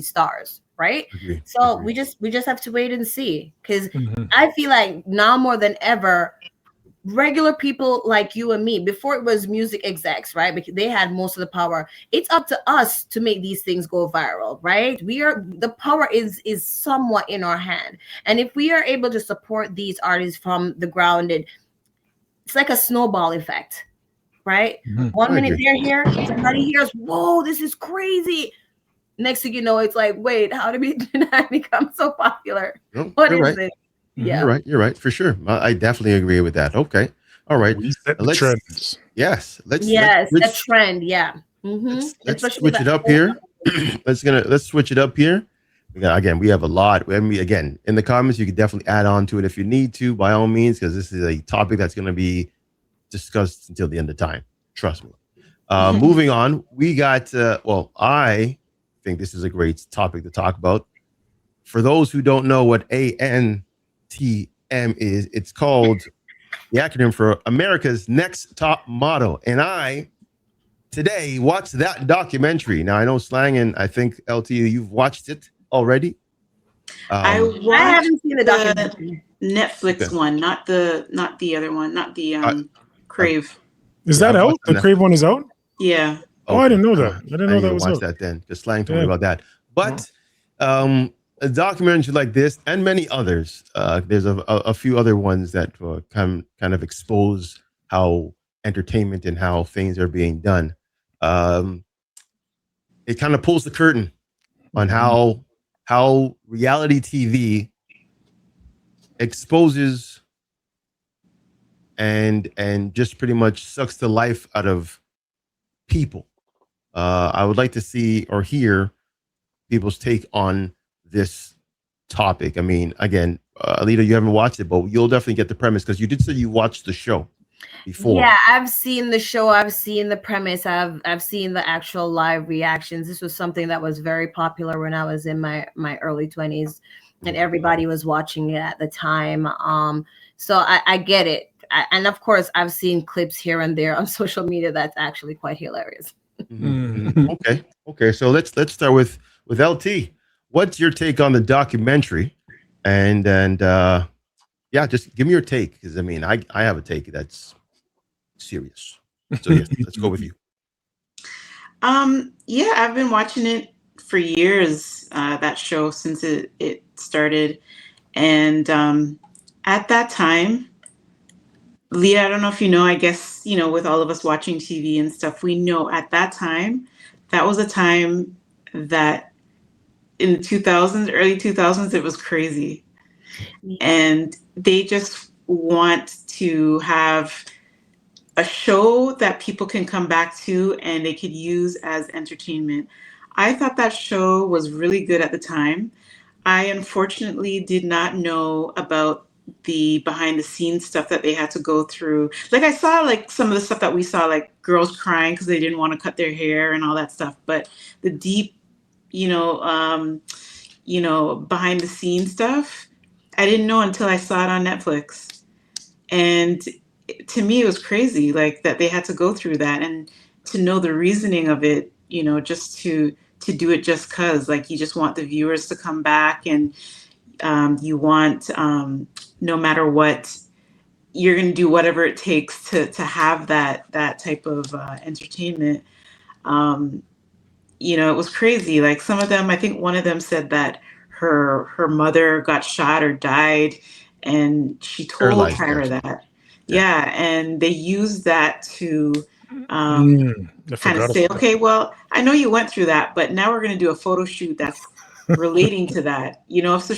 stars, right? So we just have to wait and see, because I feel like now more than ever, regular people like you and me, before it was music execs, right? Because they had most of the power. It's up to us to make these things go viral, right? The power is somewhat in our hand. And if we are able to support these artists from the ground, it's like a snowball effect, right? One minute they're here, somebody hears, whoa, this is crazy. Next thing you know, it's like, wait, how did I become so popular? What is it? Yeah, you're right, for sure. I definitely agree with that. Okay, all right. We set the trends. Yes, the trend. Yeah. Let's switch it up here. Let's switch it up here. Again, we have a lot. Again, in the comments, you can definitely add on to it if you need to, by all means, because this is a topic that's going to be discussed until the end of time. Trust me. Moving on, we got. I think this is a great topic to talk about. For those who don't know what ANTM is, it's called the acronym for America's Next Top Model. And I today watched that documentary. Now I know Slang, and I think LT, you've watched it already. I haven't seen the documentary. Netflix one, not the other one, not the Crave. Is that out? The Crave one is out? Yeah. Oh, I didn't know that. I didn't know that was out. That then, because Slang told me about that. But a documentary like this and many others, there's a few other ones that kind of expose how entertainment and how things are being done. It kind of pulls the curtain on how reality TV exposes and just pretty much sucks the life out of people. I would like to see or hear people's take on this topic. I mean, again, Alita, you haven't watched it, but you'll definitely get the premise, because you did say you watched the show before. Yeah, I've seen the show. I've seen the premise. I've seen the actual live reactions. This was something that was very popular when I was in my early 20s, and everybody was watching it at the time. So I get it. And of course, I've seen clips here and there on social media that's actually quite hilarious. Okay. So let's start with LT. What's your take on the documentary? And just give me your take, because I mean, I have a take that's serious. So yes, let's go with you. Yeah, I've been watching it for years. That show, since it started, and at that time, Leah, I don't know if you know, I guess, with all of us watching TV and stuff, we know at that time, that was a time that in the 2000s, early 2000s, it was crazy. And they just want to have a show that people can come back to and they could use as entertainment. I thought that show was really good at the time. I unfortunately did not know about the behind the scenes stuff that they had to go through. Like, I saw like some of the stuff that we saw, like girls crying because they didn't want to cut their hair and all that stuff. But the deep, behind the scenes stuff, I didn't know until I saw it on Netflix. And to me, it was crazy, like that they had to go through that, and to know the reasoning of it, just to do it just because, like, you just want the viewers to come back, and you want, no matter what, you're going to do whatever it takes to have that type of entertainment. it was crazy. Like some of them, I think one of them said that her mother got shot or died, and she told Paralyzed, Tyra actually. that. Yeah. Yeah, and they used that to I kind of forgot say, about okay, well, I know you went through that, but now we're going to do a photo shoot that's relating to that. So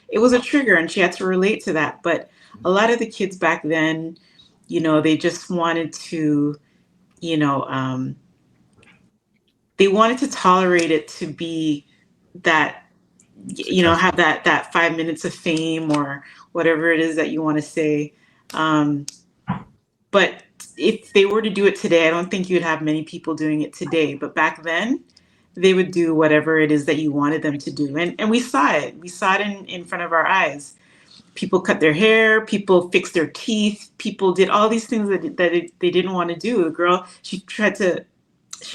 it was a trigger, and she had to relate to that. But a lot of the kids back then, they just wanted to, you know, they wanted to tolerate it to be that, have that 5 minutes of fame or whatever it is that you want to say. But if they were to do it today, I don't think you'd have many people doing it today. But back then, they would do whatever it is that you wanted them to do. And we saw it. We saw it in front of our eyes. People cut their hair, people fixed their teeth, people did all these things that they didn't want to do. The girl, she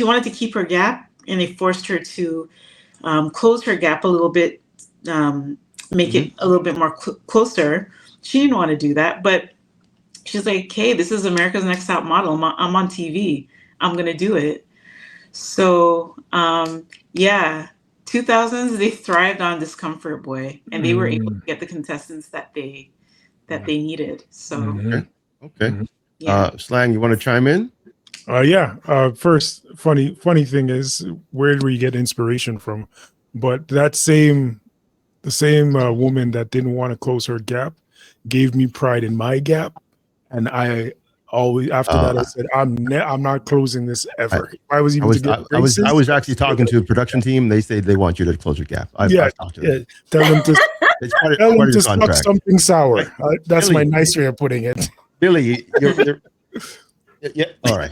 wanted to keep her gap, and they forced her to close her gap a little bit, make it a little bit more closer. She didn't want to do that, but she's like, hey, this is America's Next Top Model. I'm on TV. I'm going to do it. So, yeah, 2000s, they thrived on discomfort, boy, and they were able to get the contestants that they needed. So, Okay. yeah. Slang, you want to chime in? First, funny thing is, where do we get inspiration from? But the same woman that didn't want to close her gap gave me pride in my gap, and I always after that I said I'm not closing this ever. I was actually talking to a production team. They say they want you to close your gap. I've talked to them. Tell them to It's part of the suck contract. something sour. That's Billy, my nice way of putting it. Billy, you're yeah, all right.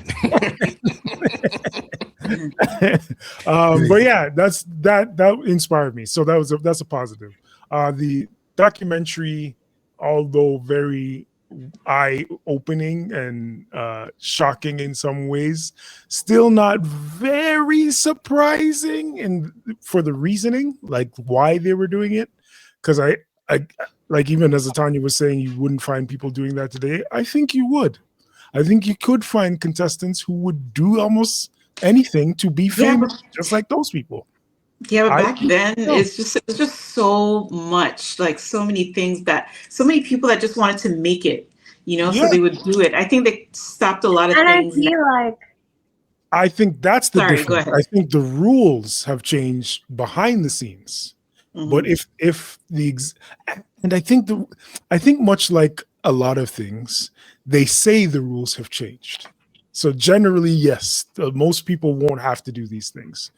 But yeah, that inspired me. So that's a positive. The documentary, although very eye-opening and shocking in some ways, still not very surprising and for the reasoning, like why they were doing it. Because I like, even as Tanya was saying, you wouldn't find people doing that today. I think you would. I think you could find contestants who would do almost anything to be famous, just like those people. Yeah, but back then it's just so much, like so many things so many people that just wanted to make it, so they would do it. I think they stopped a lot of things. I think that's the Sorry, difference. go ahead. I think the rules have changed behind the scenes. But I think much like a lot of things, they say the rules have changed. So generally, yes, most people won't have to do these things,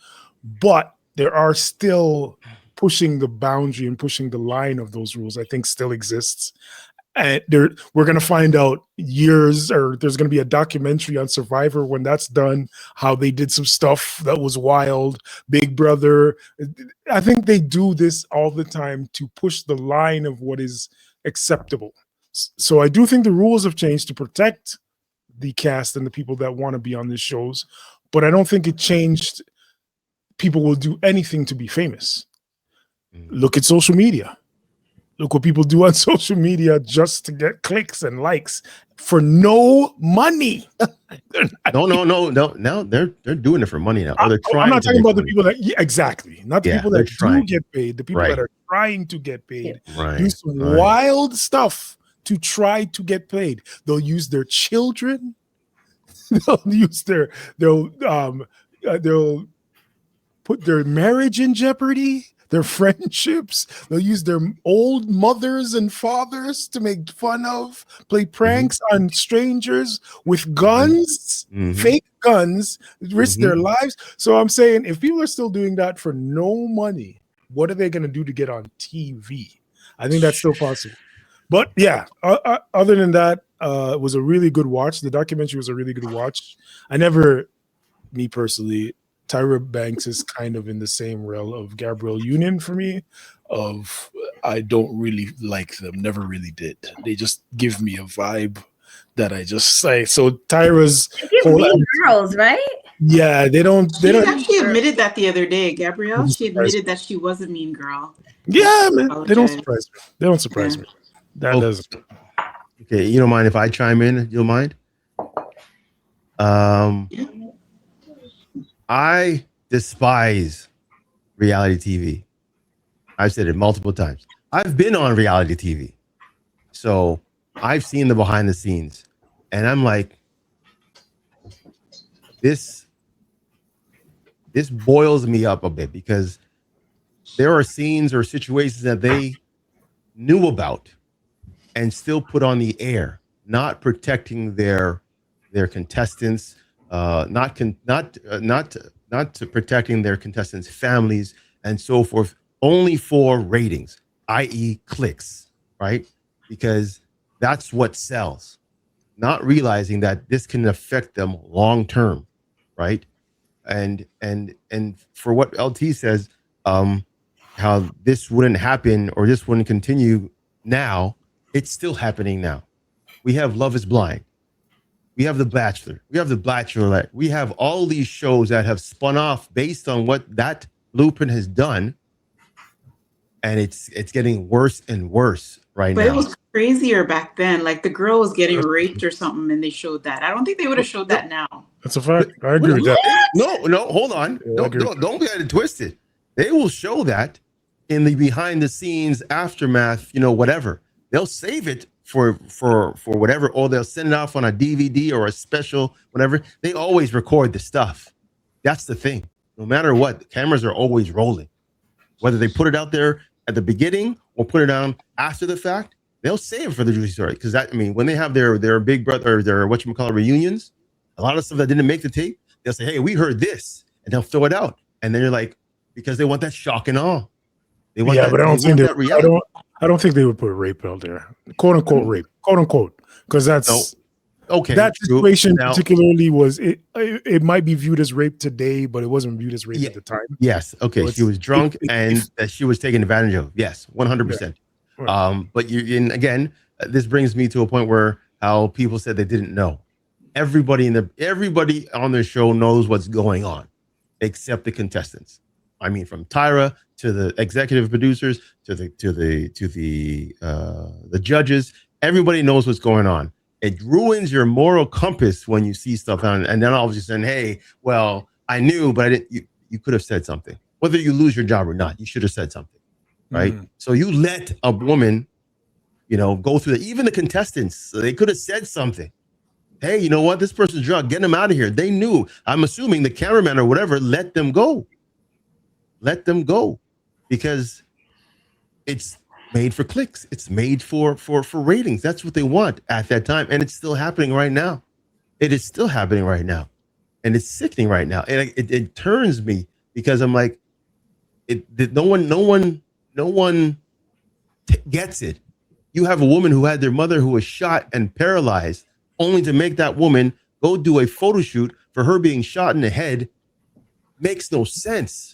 but there are still pushing the boundary and pushing the line of those rules. I think still exists. And we're going to find out there's going to be a documentary on Survivor when that's done, how they did some stuff that was wild. Big Brother. I think they do this all the time to push the line of what is acceptable. So I do think the rules have changed to protect the cast and the people that want to be on these shows, but I don't think it changed. People will do anything to be famous. Look at social media. Look what people do on social media just to get clicks and likes for no money. No. Now they're doing it for money now. Or they're trying. I'm not talking about the money. people that exactly, not the people that do get paid. The people that are trying to get paid do some wild stuff to try to get paid. They'll use their children. They'll put their marriage in jeopardy, their friendships. They'll use their old mothers and fathers to make fun of, play pranks on strangers with guns, fake guns, risk their lives. So I'm saying, if people are still doing that for no money, what are they going to do to get on TV? I think that's still possible. But yeah, other than that, it was a really good watch. The documentary was a really good watch. Me personally, Tyra Banks is kind of in the same realm of Gabrielle Union for me. I don't really like them, never really did. They just give me a vibe that I just say. So Tyra's mean girls, right? Yeah, they don't. She actually admitted that the other day, Gabrielle. She admitted that she was a mean girl. Yeah, man, they don't surprise me. They don't surprise me. That doesn't. Okay, you don't mind if I chime in? You'll mind? I despise reality TV. I've said it multiple times. I've been on reality TV. So I've seen the behind the scenes. And I'm like, this boils me up a bit because there are scenes or situations that they knew about and still put on the air, not protecting their contestants, not protecting their contestants' families and so forth, only for ratings, i.e., clicks, right? Because that's what sells. Not realizing that this can affect them long term, right? And for what LT says, how this wouldn't happen or this wouldn't continue now, it's still happening now. We have Love is Blind. We have The Bachelor. We have The Bachelorette. We have all these shows that have spun off based on what that blueprint has done. And it's getting worse and worse right now. But it was crazier back then. Like the girl was getting raped or something and they showed that. I don't think they would have showed that now. That's a fact. I agree with that. No, hold on. Yeah, Don't get it twisted. They will show that in the behind the scenes aftermath, whatever. They'll save it for whatever, or they'll send it off on a DVD or a special, whatever. They always record the stuff. That's the thing. No matter what, the cameras are always rolling. Whether they put it out there at the beginning or put it on after the fact, they'll save it for the juicy story. Because when they have their big brother or their reunions, a lot of stuff that didn't make the tape, they'll say, "Hey, we heard this," and they'll throw it out. And then you're like, because they want that shock and awe. They want but I don't think they would put rape out there, quote unquote rape, quote unquote, because that's okay. That true. situation Now, particularly was it might be viewed as rape today, but it wasn't viewed as rape at the time. Yes. Okay. So she was drunk and that she was taken advantage of. Yes, 100%. Right. But again, this brings me to a point where how people said they didn't know. Everybody on the show knows what's going on, except the contestants. I mean, from Tyra to the executive producers to the judges, everybody knows what's going on. It ruins your moral compass when you see stuff on, and then all of a sudden, hey, well, I knew, but I didn't. You could have said something. Whether you lose your job or not, you should have said something, right? Mm-hmm. So you let a woman, go through that. Even the contestants, they could have said something. Hey, you know what? This person's drunk. Get them out of here. They knew. I'm assuming the cameraman or whatever let them go. Let them go, because it's made for clicks. It's made for ratings. That's what they want at that time, and it's still happening right now. It is still happening right now, and it's sickening right now. And it turns me because I'm like, no one gets it. You have a woman who had their mother who was shot and paralyzed, only to make that woman go do a photo shoot for her being shot in the head. Makes no sense.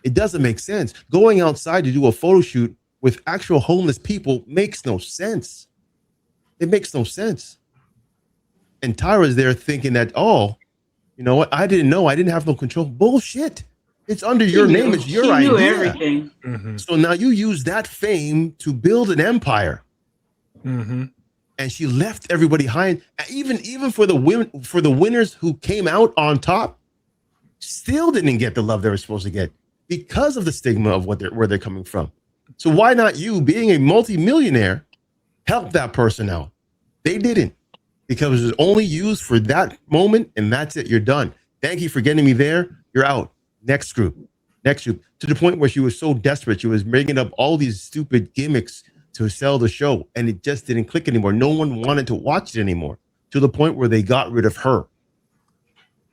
It doesn't make sense. Going outside to do a photo shoot with actual homeless people makes no sense. It makes no sense. And Tyra's there thinking that, oh, you know what? I didn't know. I didn't have no control. Bullshit. It's under your name. It's your idea. She knew everything. Mm-hmm. So now you use that fame to build an empire. Mm-hmm. And she left everybody behind. Even for the women, for the winners who came out on top, still didn't get the love they were supposed to get because of the stigma of where they're coming from. So why not you, being a multimillionaire, help that person out? They didn't, because it was only used for that moment, and that's it. You're done. Thank you for getting me there. You're out. Next group. To the point where she was so desperate, she was making up all these stupid gimmicks to sell the show, and it just didn't click anymore. No one wanted to watch it anymore, to the point where they got rid of her.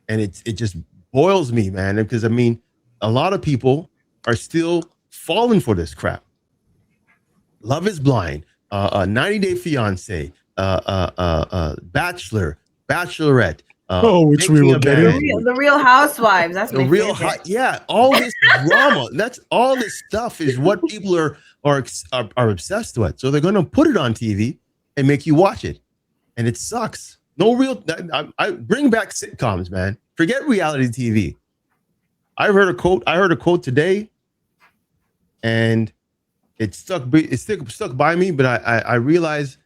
And it just boils me, man, because a lot of people are still falling for this crap. Love is Blind, 90 Day Fiance, Bachelor, Bachelorette. Which we were getting. The Real Housewives. That's the real. All this drama. That's all this stuff is what people are obsessed with. So they're going to put it on TV and make you watch it, and it sucks. No real. I bring back sitcoms, man. Forget reality TV. I heard a quote today, and it stuck by me. But I realize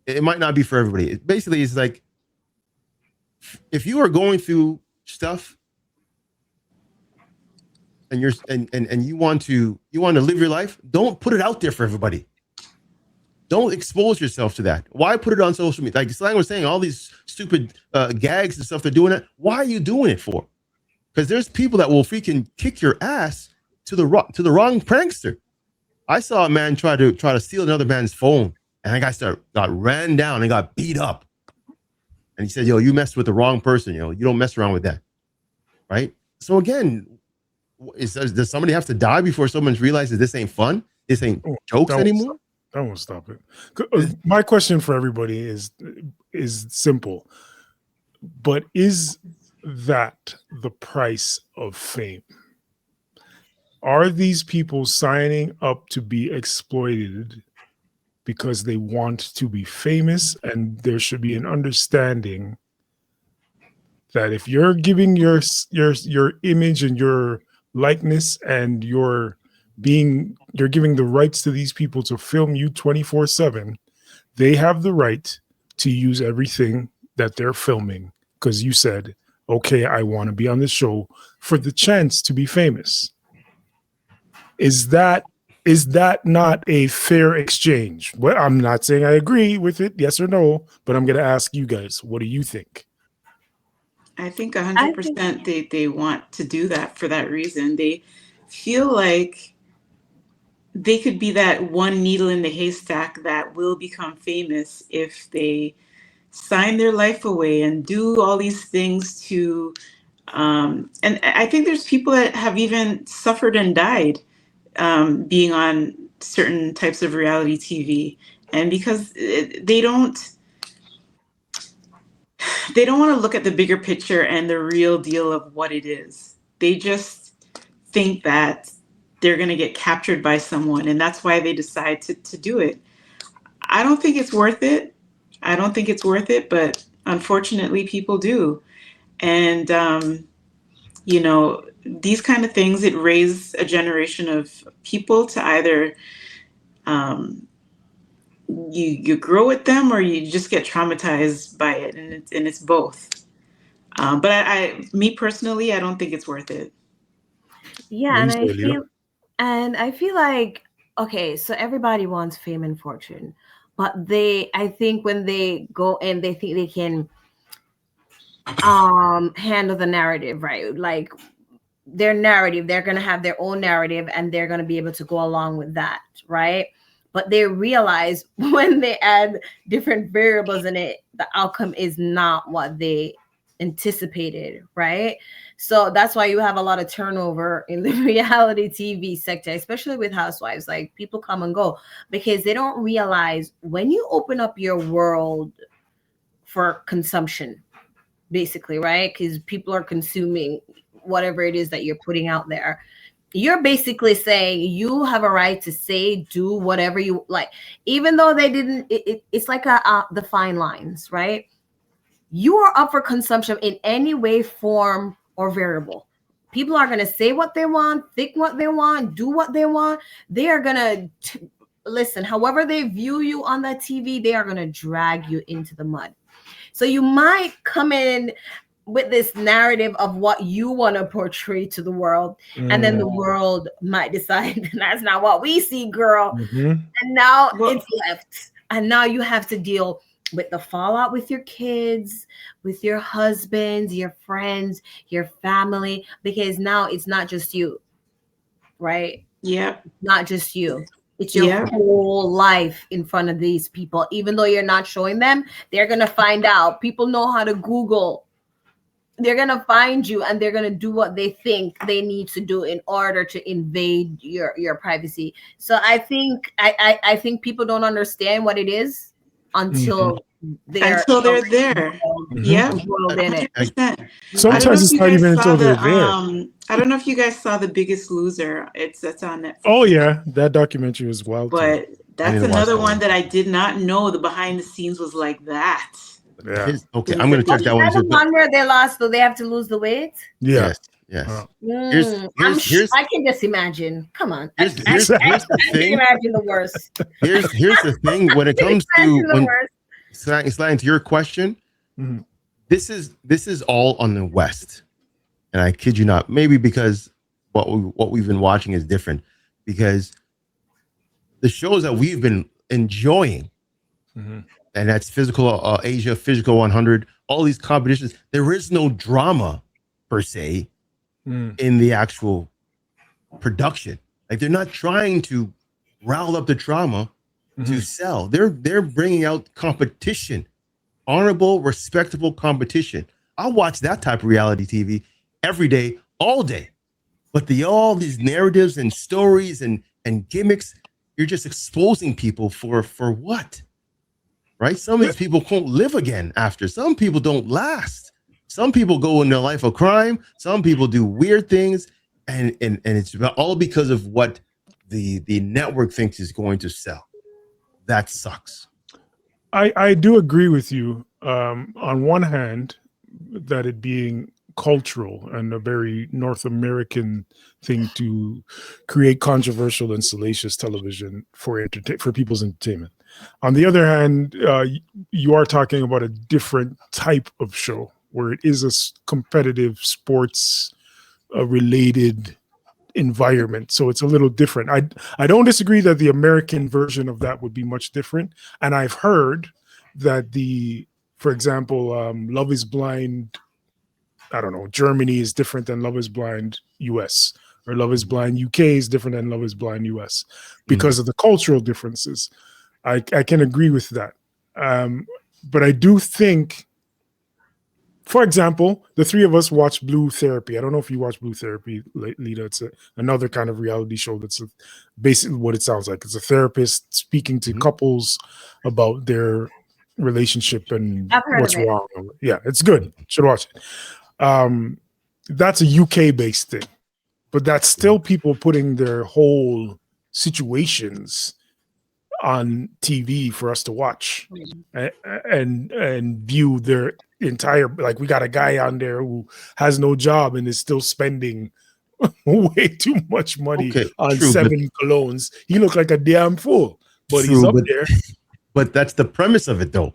it might not be for everybody. It's like, if you are going through stuff, and you want to live your life, don't put it out there for everybody. Don't expose yourself to that. Why put it on social media? Like Slang was saying, all these stupid gags and stuff they're doing it. Why are you doing it for? Because there's people that will freaking kick your ass to the wrong prankster. I saw a man try to steal another man's phone, and that guy got ran down and got beat up. And he said, "Yo, you messed with the wrong person. You don't mess around with that." Right? So again, does somebody have to die before someone realizes this ain't fun? This ain't jokes anymore? That won't stop it. My question for everybody is simple. But is that the price of fame? Are these people signing up to be exploited because they want to be famous? And there should be an understanding that if you're giving your image and your likeness and you're giving the rights to these people to film you 24/7, they have the right to use everything that they're filming because you said, okay, I want to be on this show for the chance to be famous. Is that not a fair exchange? Well, I'm not saying I agree with it, yes or no, but I'm going to ask you guys, what do you think? I think 100% they want to do that for that reason. They feel like they could be that one needle in the haystack that will become famous if they sign their life away and do all these things to, and I think there's people that have even suffered and died being on certain types of reality TV. And because they don't want to look at the bigger picture and the real deal of what it is. They just think that they're going to get captured by someone, and that's why they decide to do it. I don't think it's worth it. But unfortunately people do. And, these kind of things, it raised a generation of people to either you grow with them or you just get traumatized by it, and it's both. But me personally, I don't think it's worth it. Yeah, and I feel like, okay, so everybody wants fame and fortune, but I think when they go and they think they can handle the narrative, right? Like their narrative, they're going to have their own narrative and they're going to be able to go along with that, right? But they realize when they add different variables in it, the outcome is not what they anticipated, right? So that's why you have a lot of turnover in the reality TV sector, especially with housewives. Like people come and go because they don't realize when you open up your world for consumption, basically, right? Because people are consuming whatever it is that you're putting out there. You're basically saying you have a right to say, do whatever you like, even though they didn't. It's like the fine lines, right? You are up for consumption in any way, form, or variable. People are going to say what they want, think what they want, do what they want. They are going to listen. However they view you on that TV, they are going to drag you into the mud. So you might come in with this narrative of what you want to portray to the world, and then the world might decide that's not what we see, girl. And now it's left, and now you have to deal with the fallout with your kids, with your husbands, your friends, your family, because now it's not just you, right? Yeah, not just you. It's your whole life in front of these people. Even though you're not showing them, they're going to find out. People know how to Google. They're going to find you and they're going to do what they think they need to do in order to invade your privacy. So I think I think people don't understand what it is until they're there. Yeah. Sometimes it's not even until they're there. I don't know if you guys saw The Biggest Loser. That's on Netflix. Oh yeah, that documentary was wild. But that's another one that I did not know the behind the scenes was like that. Yeah. Okay, I'm going to check that one. The one where they lost, so they have to lose the weight. Yeah. Yes. I can just imagine. Come on. Here's the thing. Imagine the worst. Here's the thing. When it comes to Slang, to your question, this is all on the West, and I kid you not. Maybe because what we've been watching is different, because the shows that we've been enjoying, and that's Physical Asia, Physical 100, all these competitions, there is no drama per se in the actual production. Like, they're not trying to rile up the drama to sell. They're bringing out competition, honorable, respectable competition. I'll watch that type of reality TV every day, all day. But all these narratives and stories and gimmicks, you're just exposing people for what? Right? Some of these people won't live again after. Some people don't last. Some people go into a life of crime. Some people do weird things, and it's all because of what the network thinks is going to sell. That sucks. I do agree with you on one hand, that it being cultural and a very North American thing to create controversial and salacious television for people's entertainment. On the other hand, you are talking about a different type of show where it is a competitive sports related environment, so it's a little different. I don't disagree that the American version of that would be much different, and I've heard that for example, Love is Blind, I don't know, Germany is different than Love is Blind US, or Love is Blind UK is different than Love is Blind US because of the cultural differences. I can agree with that. But I do think, for example, the three of us watched Blue Therapy. I don't know if you watch Blue Therapy, Lita. It's another kind of reality show that's basically what it sounds like. It's a therapist speaking to couples about their relationship and what's wrong. Yeah, it's good. Should watch it. That's a UK-based thing, but that's still people putting their whole situations on TV for us to watch and view their entire, like, we got a guy on there who has no job and is still spending way too much money on 7 colognes. He looked like a damn fool, but he's up there. But that's the premise of it, though.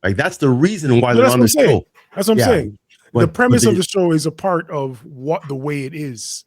Like, that's the reason why they're on the show. That's what I'm saying. The premise of the show is a part of the way it is.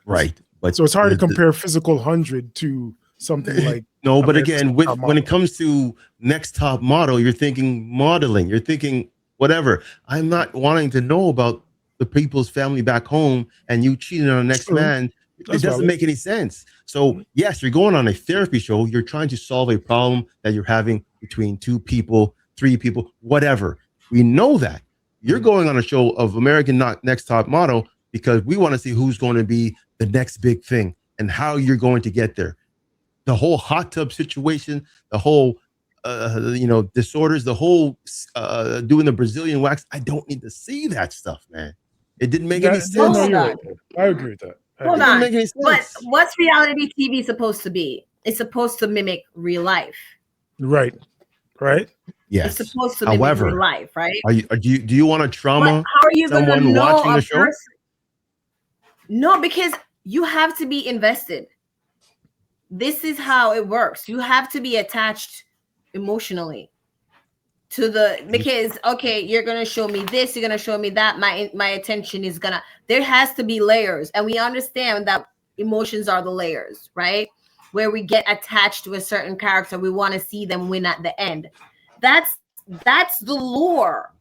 Right. But so it's hard to compare Physical 100 to something like no, but again, when it comes to Next Top Model, you're thinking modeling, you're thinking whatever. I'm not wanting to know about the people's family back home and you cheating on the next man. It doesn't make any sense. So yes, you're going on a therapy show. You're trying to solve a problem that you're having between 2 people, 3 people, whatever. We know that. You're going on a show of American Next Top Model because we want to see who's going to be the next big thing and how you're going to get there. The whole hot tub situation, the whole, disorders, the whole doing the Brazilian wax. I don't need to see that stuff, man. It didn't make any sense. I agree with that. Hold on. But what's reality TV supposed to be? It's supposed to mimic real life. Right. Yes. It's supposed to mimic real life, right? Do you want a trauma? But how are you going to know watching the show? No, because you have to be invested. This is how it works. You have to be attached emotionally to because you're gonna show me this, you're gonna show me that. My attention is gonna. There has to be layers, and we understand that emotions are the layers, right? Where we get attached to a certain character, we want to see them win at the end. That's the lore.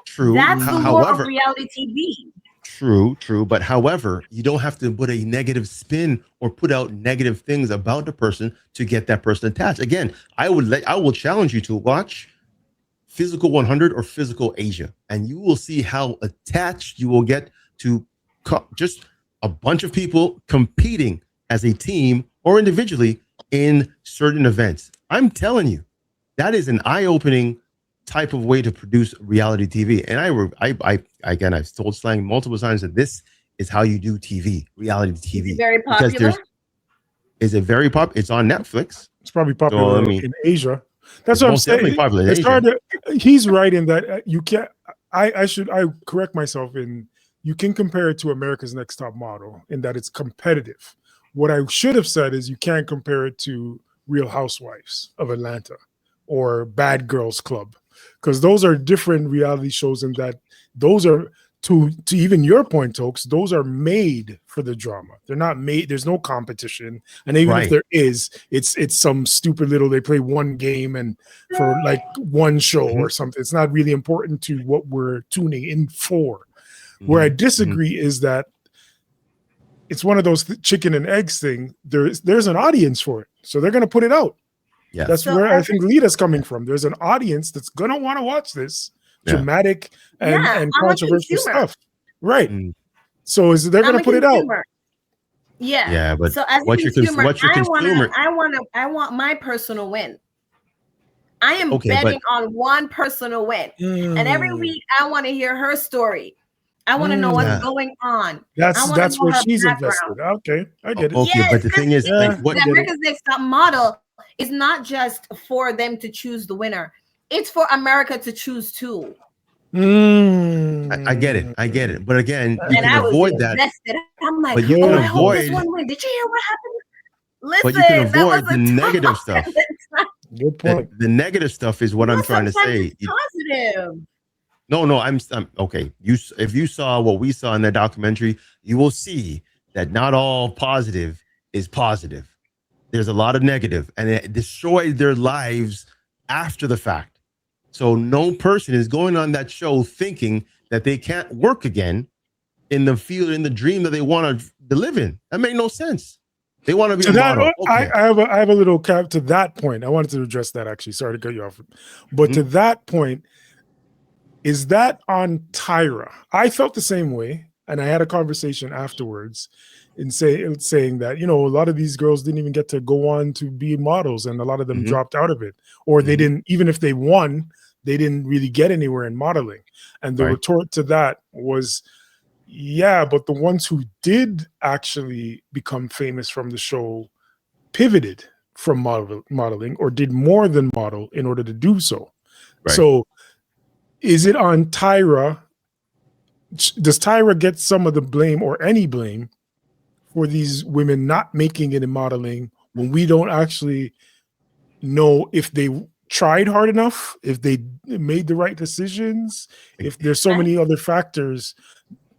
True. That's the lore of reality TV. True. But however, you don't have to put a negative spin or put out negative things about the person to get that person attached. Again, I will challenge you to watch Physical 100 or Physical Asia, and you will see how attached you will get to just a bunch of people competing as a team or individually in certain events. I'm telling you, that is an eye-opening type of way to produce reality TV. And I've told Slang multiple times that this is how you do TV, reality TV. Is it very popular? Is it very popular? It's on Netflix. It's probably popular in Asia. That's what I'm saying. It's hard to, he's right in that you can't. I correct myself in you can compare it to America's Next Top Model in that it's competitive. What I should have said is you can't compare it to Real Housewives of Atlanta or Bad Girls Club, because those are different reality shows in that those are to even your point, Tokes, those are made for the drama. They're not made. There's no competition, and even if there is, it's some stupid little. They play one game and for like one show or something. It's not really important to what we're tuning in for. Where I disagree is that it's one of those chicken and eggs thing. There's an audience for it, so they're going to put it out. Yeah, that's where I think Lita's coming from. There's an audience that's going to want to watch this dramatic and controversial stuff, right? So they're going to put it out. Yeah, but so as a consumer, I want my personal win. I am betting on one personal win, and every week I want to hear her story. I want to know what's going on. That's where she's invested. Okay, I get it. Okay, yes, but the thing is, what America's Next Top Model is not just for them to choose the winner; it's for America to choose too. I get it. But again, you can avoid that. I'm like, but you can avoid. This one win. Did you hear what happened? Listen, but you can avoid the negative stuff. Good point. The negative stuff is what I'm trying to say. Positive. No, I'm okay. If you saw what we saw in that documentary, you will see that not all positive is positive. There's a lot of negative, and it destroyed their lives after the fact. So no person is going on that show thinking that they can't work again in the field, in the dream that they want to live in. That made no sense. They want to be a model. Okay. I have a little cap to that point. I wanted to address that actually. Sorry to cut you off, but to that point. Is that on Tyra? I felt the same way, and I had a conversation afterwards in saying that, you know, a lot of these girls didn't even get to go on to be models, and a lot of them dropped out of it, or they didn't, even if they won, they didn't really get anywhere in modeling. And the retort to that was, yeah, but the ones who did actually become famous from the show pivoted from modeling or did more than model in order to do so. Right. So is it on Tyra? Does Tyra get some of the blame or any blame for these women not making it in modeling when we don't actually know if they tried hard enough, if they made the right decisions, if there's so many other factors,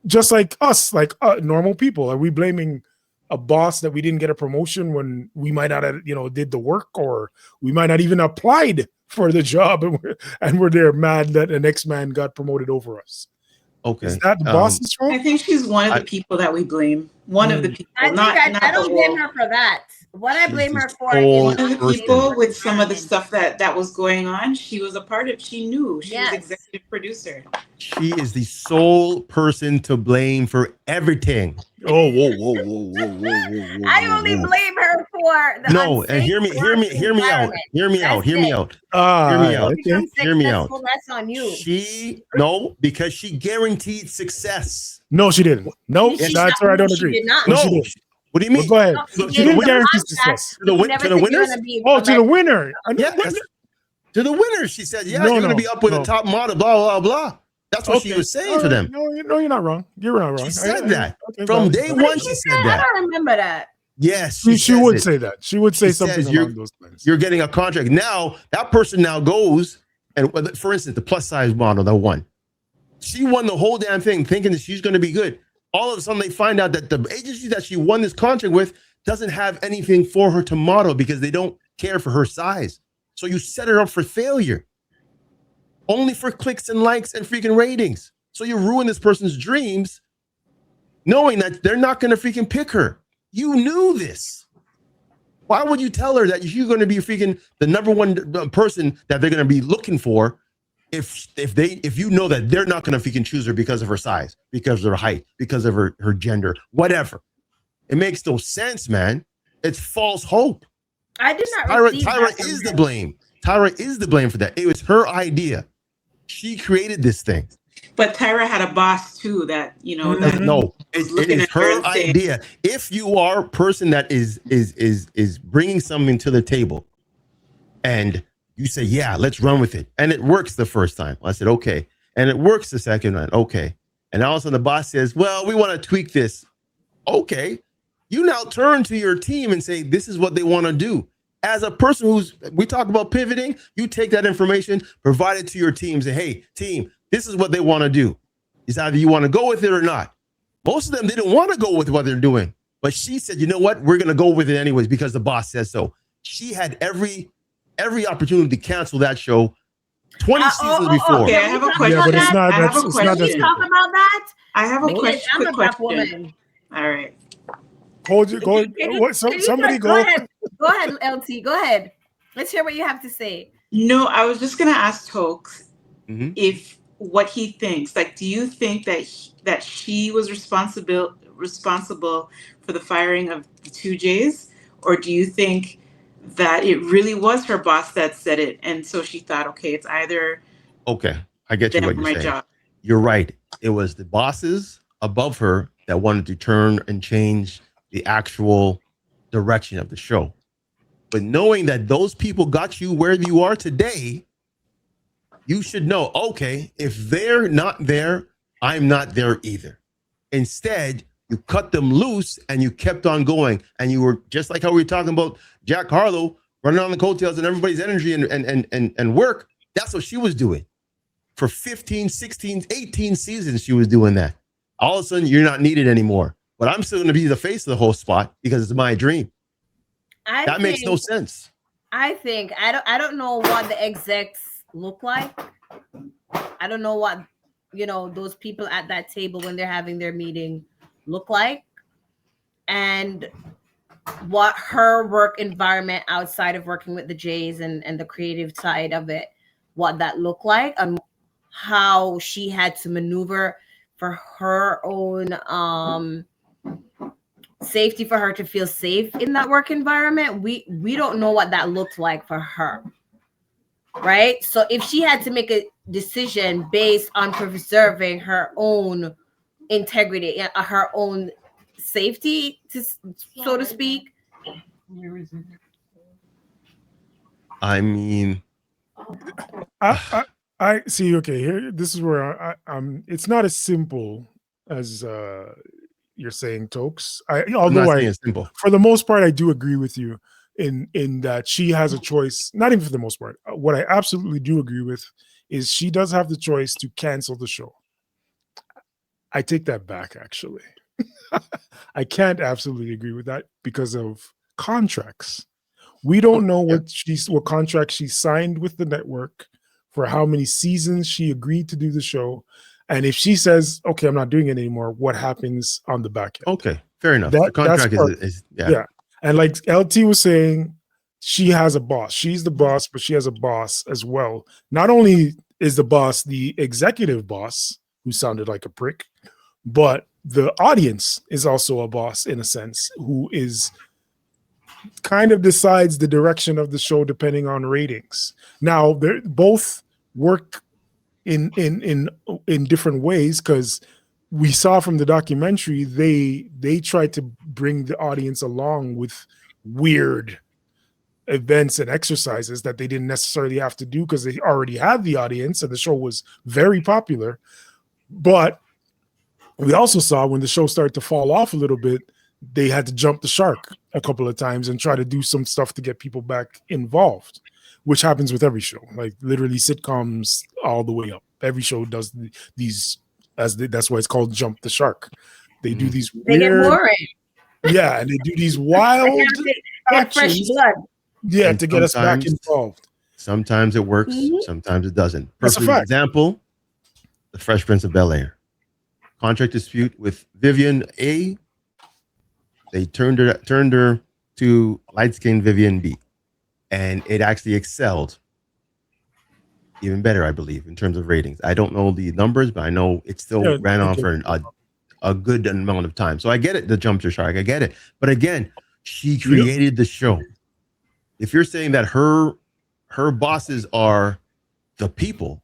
just like us, like normal people? Are we blaming a boss that we didn't get a promotion when we might not have, did the work, or we might not even applied for the job, and we're there mad that an ex-man got promoted over us? Okay, is that the boss's fault? I think she's one of the people that we blame. One of the people. I don't blame her for that. What I blame her for is one of the people with some of the stuff that was going on. She was a part of. She knew. She was executive producer. She is the sole person to blame for everything. Oh, whoa. I only blame her for the and hear me out. Hear me out. That's on you. Because she guaranteed success. No, she didn't. No, that's where I don't agree. No, she didn't. What do you mean? Well, go ahead. She didn't guarantee success. To the winners? To the winner. Yes. To the winner, she said, you're going to be up with a top model, blah, blah, blah. That's what she was saying to them. No, you're not wrong. You're not wrong. She said that. From day one, she said that. I don't remember that. Yes, she would say that. She would say something along those lines. You're getting a contract. Now, that person now goes, and for instance, the plus size model that won. She won the whole damn thing thinking that she's going to be good. All of a sudden, they find out that the agency that she won this contract with doesn't have anything for her to model because they don't care for her size. So you set her up for failure. Only for clicks and likes and freaking ratings. So you ruin this person's dreams knowing that they're not going to freaking pick her. You knew this. Why would you tell her that you're going to be freaking the number one person that they're going to be looking for if you know that they're not going to freaking choose her because of her size, because of her height, because of her gender, whatever? It makes no sense, man. It's false hope. I did not. Tyra is the blame. Tyra is the blame for that. It was her idea. She created this thing. But Tyra had a boss too that, no, it is her idea. If you are a person that is bringing something to the table and you say, yeah, let's run with it. And it works the first time. I said, okay. And it works the second time. Okay. And all of a sudden the boss says, well, we want to tweak this. Okay. You now turn to your team and say, this is what they want to do. As a person we talk about pivoting, you take that information, provide it to your team, say, hey, team, this is what they want to do. It's either you want to go with it or not. Most of them didn't want to go with what they're doing, but she said, you know what? We're going to go with it anyways because the boss says so. She had every opportunity to cancel that show 20 seasons before. Okay, I have a question. Yeah, but it's not. I have a It's not that question. Talk about that. I have a Because I'm a black question. woman. All right. Hold you. Go. Can you- What? can you Somebody just- go. ahead. Go ahead, LT. Go ahead. Let's hear what you have to say. No, I was just gonna ask Tokes Mhm. if what he thinks. Like, do you think that she was responsible for the firing of the two J's, or do you think that it really was her boss that said it, and so she thought, okay, it's either Okay, I get you them what or you're my saying. job. You're right. It was the bosses above her that wanted to turn and change the actual direction of the show. But knowing that those people got you where you are today, you should know, okay, if they're not there, I'm not there either. Instead, you cut them loose and you kept on going. And you were just like how we were talking about Jack Harlow running on the coattails and everybody's energy and work. That's what she was doing. For 15, 16, 18 seasons, she was doing that. All of a sudden, you're not needed anymore. But I'm still going to be the face of the whole spot because it's my dream. That makes no sense. I think I don't know what the execs look like. I don't know what those people at that table when they're having their meeting look like, and what her work environment outside of working with the Jays and the creative side of it, what that looked like, and how she had to maneuver for her own safety, for her to feel safe in that work environment. We don't know what that looked like for her, right? So if she had to make a decision based on preserving her own integrity, her own safety, so to speak. I mean, I see. Okay, here. This is where it's not as simple as you're saying, Tokes. Although it's simple. For the most part, I do agree with you in that she has a choice. Not even for the most part. What I absolutely do agree with is she does have the choice to cancel the show. I take that back, actually. I can't absolutely agree with that because of contracts. We don't know what contract she signed with the network for how many seasons she agreed to do the show. And if she says, okay, I'm not doing it anymore, what happens on the back end? Okay, fair enough. The contract is yeah. And like LT was saying, she has a boss. She's the boss, but she has a boss as well. Not only is the boss the executive boss, who sounded like a prick, but the audience is also a boss in a sense, who is kind of decides the direction of the show depending on ratings. Now, they both work in different ways, because we saw from the documentary they tried to bring the audience along with weird events and exercises that they didn't necessarily have to do because they already had the audience and the show was very popular. But we also saw when the show started to fall off a little bit, they had to jump the shark a couple of times and try to do some stuff to get people back involved, which happens with every show, like literally sitcoms all the way up. Every show does these, that's why it's called jump the shark. They do these They weird, get boring. yeah, and they do these wild Get fresh actions, blood. yeah, And to get us back sometimes- involved. Sometimes it works, sometimes it doesn't. That's a Perfect fact. example, The Fresh Prince of Bel-Air. Contract dispute with Vivian A. They turned her to light-skinned Vivian B. And it actually excelled. Even better, I believe, in terms of ratings. I don't know the numbers, but I know it still ran on for a good amount of time. So I get it, the jump to shark. I get it. But again, she created the show. If you're saying that her bosses are the people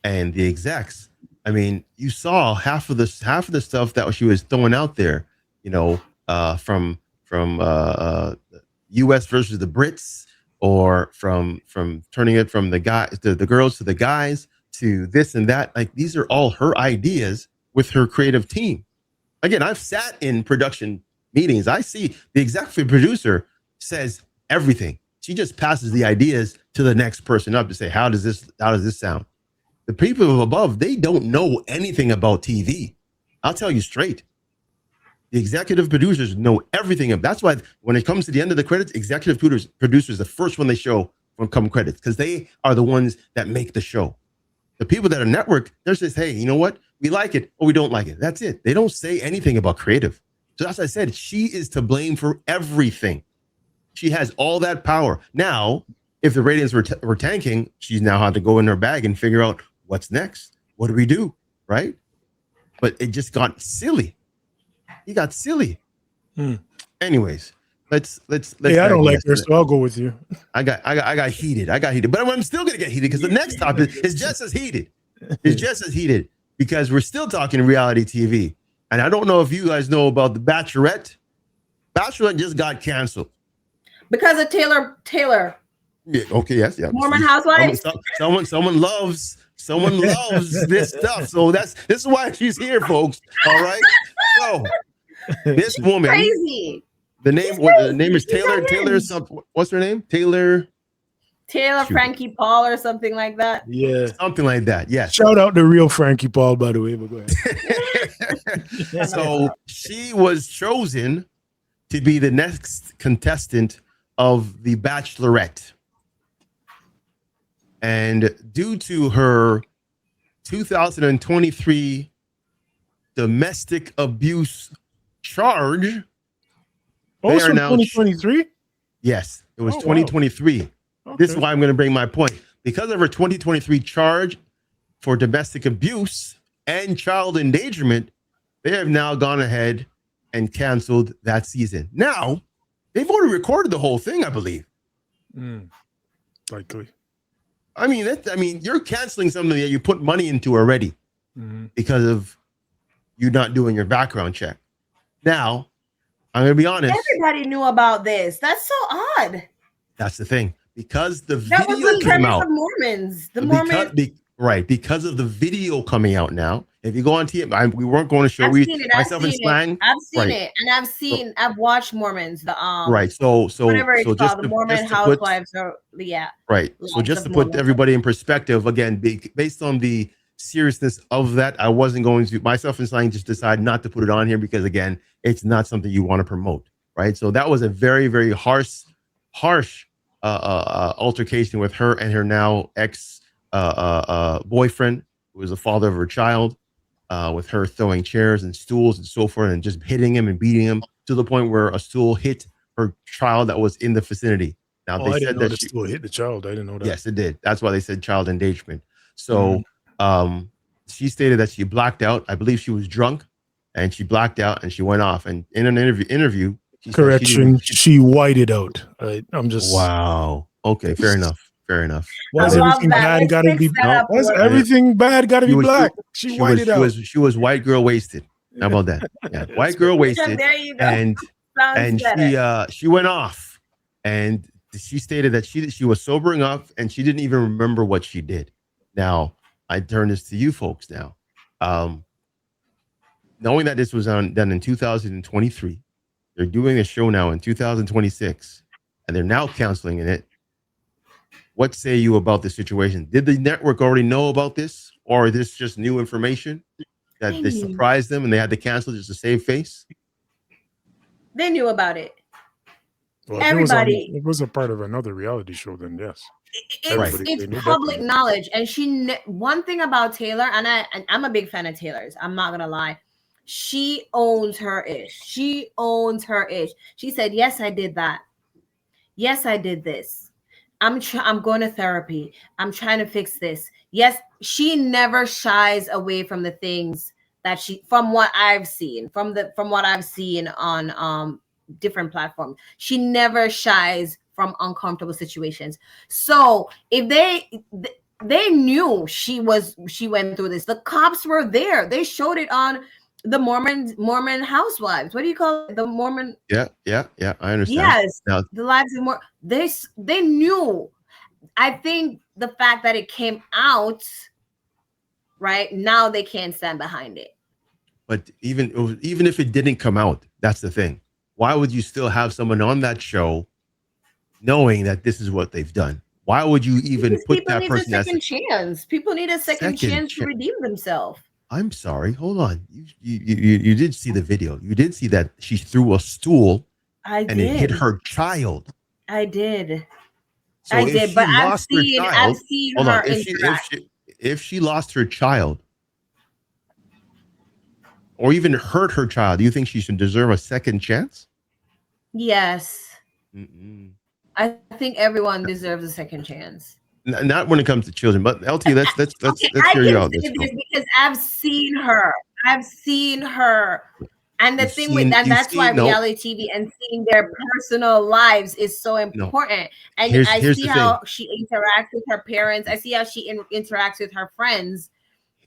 and the execs, I mean, you saw half of the stuff that she was throwing out there, from US versus the Brits, or from turning it from the girls to the guys to this and that. Like, these are all her ideas with her creative team. Again, I've sat in production meetings. I see the executive producer says everything. She just passes the ideas to the next person up to say, how does this sound? The people above, they don't know anything about TV. I'll tell you straight. The executive producers know everything. That's why when it comes to the end of the credits, executive producers, the first one they show when come credits, because they are the ones that make the show. The people that are network, they're just, hey, you know what? We like it or we don't like it. That's it. They don't say anything about creative. So as I said, she is to blame for everything. She has all that power. Now, if the ratings were tanking, she's now had to go in her bag and figure out what's next. What do we do? Right? But it just got silly. He got silly. Anyways, let's. Hey, I don't like her, so I'll go with you. I got heated. But I'm still gonna get heated because the next topic is just as heated. It's just as heated because we're still talking reality TV. And I don't know if you guys know about the Bachelorette. Bachelorette just got canceled because of Taylor. Yeah. Okay. Yes. Yeah. Mormon housewives. Someone loves this stuff. So this is why she's here, folks. All right. So this woman, crazy. The name is Taylor. Taylor something. What's her name? Taylor Frankie Paul or something like that. Yeah, something like that. Yes. Shout out to real Frankie Paul, by the way. But go ahead. So she was chosen to be the next contestant of The Bachelorette. And due to her 2023 domestic abuse charge, oh, it's from 2023? Yes, it was 2023. Wow. Okay. This is why I'm going to bring my point. Because of her 2023 charge for domestic abuse and child endangerment, they have now gone ahead and canceled that season. Now, they've already recorded the whole thing, I believe. Likely. I mean, you're canceling something that you put money into already because of you not doing your background check. Now, I'm going to be honest. Everybody knew about this. That's so odd. That's the thing. Because the that video was the came out. Of Mormons. Because of the video coming out now. If you go on TM, we weren't going to show myself and Slang. I've seen it, and I've watched Mormons. The right. So whatever it's just called, the Mormon housewives. Right. So just to put everybody in perspective, again, based on the seriousness of that, I wasn't going to. Myself and Slang just decided not to put it on here because again, it's not something you want to promote. Right. So that was a very, very harsh altercation with her and her now ex boyfriend, who was the father of her child. With her throwing chairs and stools and so forth and just hitting him and beating him to the point where a stool hit her child that was in the vicinity. Now they said that the stool hit the child. I didn't know that. Yes, it did. That's why they said child endangerment. So she stated that she blacked out. I believe she was drunk and she blacked out and she went off. And in an interview, she whited out. I'm just wow. Okay, fair enough. Why is everything bad got to be black? Why is everything bad got to be black? She whited out. She was white girl wasted. How about that? Yeah, white girl wasted. There you go. And she went off, and she stated that she was sobering up, and she didn't even remember what she did. Now I turn this to you folks. Now, knowing that this was done in 2023, they're doing a show now in 2026, and they're now counseling in it. What say you about the situation? Did the network already know about this, or is this just new information that they surprised them and they had to cancel just to save face? They knew about it. Well, everybody. It was a part of another reality show. Then yes, it's public knowledge. And one thing about Taylor, and I'm a big fan of Taylor's. I'm not gonna lie. She owns her ish. She said, "Yes, I did that. Yes, I did this. I'm going to therapy. I'm trying to fix this." Yes, she never shies away from the things that from what I've seen on different platforms. She never shies from uncomfortable situations. So if they knew she went through this, the cops were there. They showed it on the Mormon housewives. What do you call it? The Mormon? Yeah. I understand. Yes, now, the lives of more. They knew. I think the fact that it came out, right now, they can't stand behind it. But even if it didn't come out, that's the thing. Why would you still have someone on that show, knowing that this is what they've done? Why would you even Because put people that need a person as second chance. People need a second chance to redeem themselves. I'm sorry. Hold on. You did see the video. You did see that she threw a stool and it hit her child. I did. So I if did, she but lost her child, I've seen hold her on. If she lost her child or even hurt her child, do you think she should deserve a second chance? Yes. Mm-mm. I think everyone deserves a second chance. Not when it comes to children, but LT, let's hear you out. This because I've seen her. And the thing with and that's why reality TV and seeing their personal lives is so important. And I see how she interacts with her parents. I see how she interacts with her friends.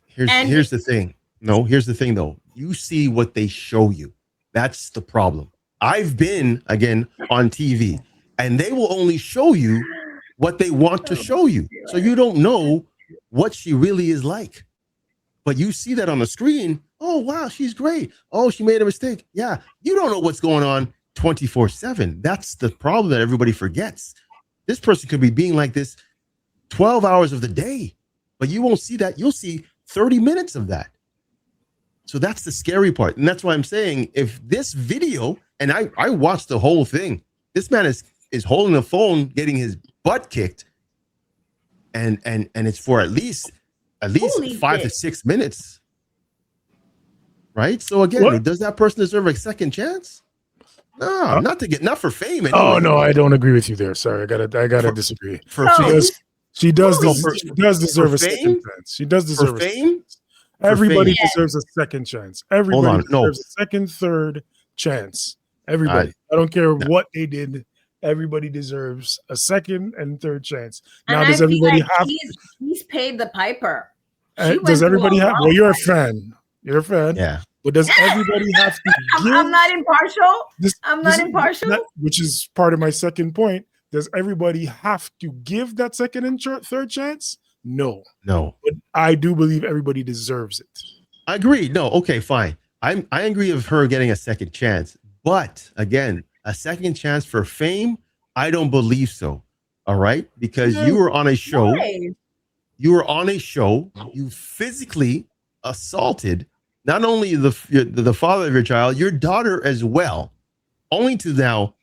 Here's the thing. No, here's the thing though. You see what they show you. That's the problem. I've been again on TV, and they will only show you what they want to show you. So you don't know what she really is like. But you see that on the screen. Oh, wow, she's great. Oh, she made a mistake. Yeah. You don't know what's going on 24/7. That's the problem that everybody forgets. This person could be being like this 12 hours of the day, but you won't see that. You'll see 30 minutes of that. So that's the scary part. And that's why I'm saying if this video, and I watched the whole thing, this man is holding the phone, getting his butt kicked, and it's for at least 5 to 6 minutes, right? So again, does that person deserve a second chance? No, not for fame. Anyway. Oh no, I don't agree with you there. Sorry, I gotta disagree. She does deserve a second chance. She does deserve fame. Everybody deserves a second chance. Everybody deserves a second, third chance. Everybody. I don't care what they did. Everybody deserves a second and third chance. Now, does everybody have? He's paid the piper. Does everybody have? Well, you're a fan. You're a fan. Yeah. But does everybody have to? I'm not impartial. I'm not impartial. Which is part of my second point. Does everybody have to give that second and third chance? No. But I do believe everybody deserves it. I agree. No. Okay. Fine. I agree of her getting a second chance. But again, a second chance for fame, I don't believe so. All right, because you were on a show. Why? You were on a show. You physically assaulted not only the father of your child, your daughter as well. Only to now,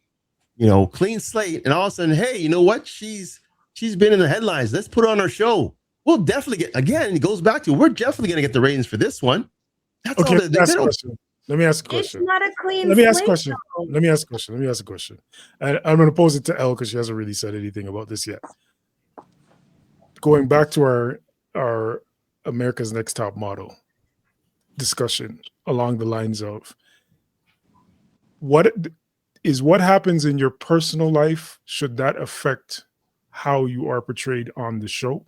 clean slate, and all of a sudden, hey, you know what? She's been in the headlines. Let's put her on our show. We'll definitely get. Again, it goes back to we're definitely going to get the ratings for this one. That's okay. all. Let me ask a question. It's not a clean. Let me ask a question. And I'm going to pose it to Elle because she hasn't really said anything about this yet. Going back to our America's Next Top Model discussion along the lines of what happens in your personal life, should that affect how you are portrayed on the show?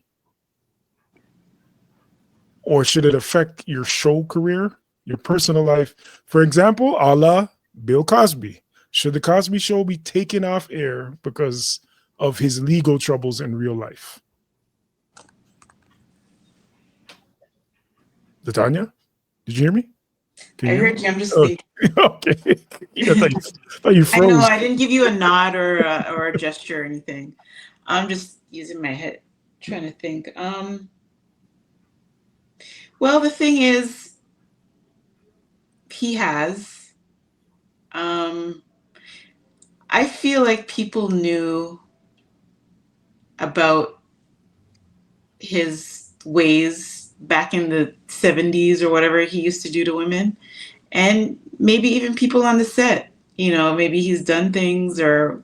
Or should it affect your show career? Your personal life, for example, a la Bill Cosby. Should the Cosby Show be taken off air because of his legal troubles in real life? Latanya, did you hear me? I heard you. I'm just thinking. Okay. I thought you froze. I know. I didn't give you a nod or a gesture or anything. I'm just using my head, trying to think. Well, the thing is, he has. I feel like people knew about his ways back in the 70s or whatever he used to do to women. And maybe even people on the set, maybe he's done things or,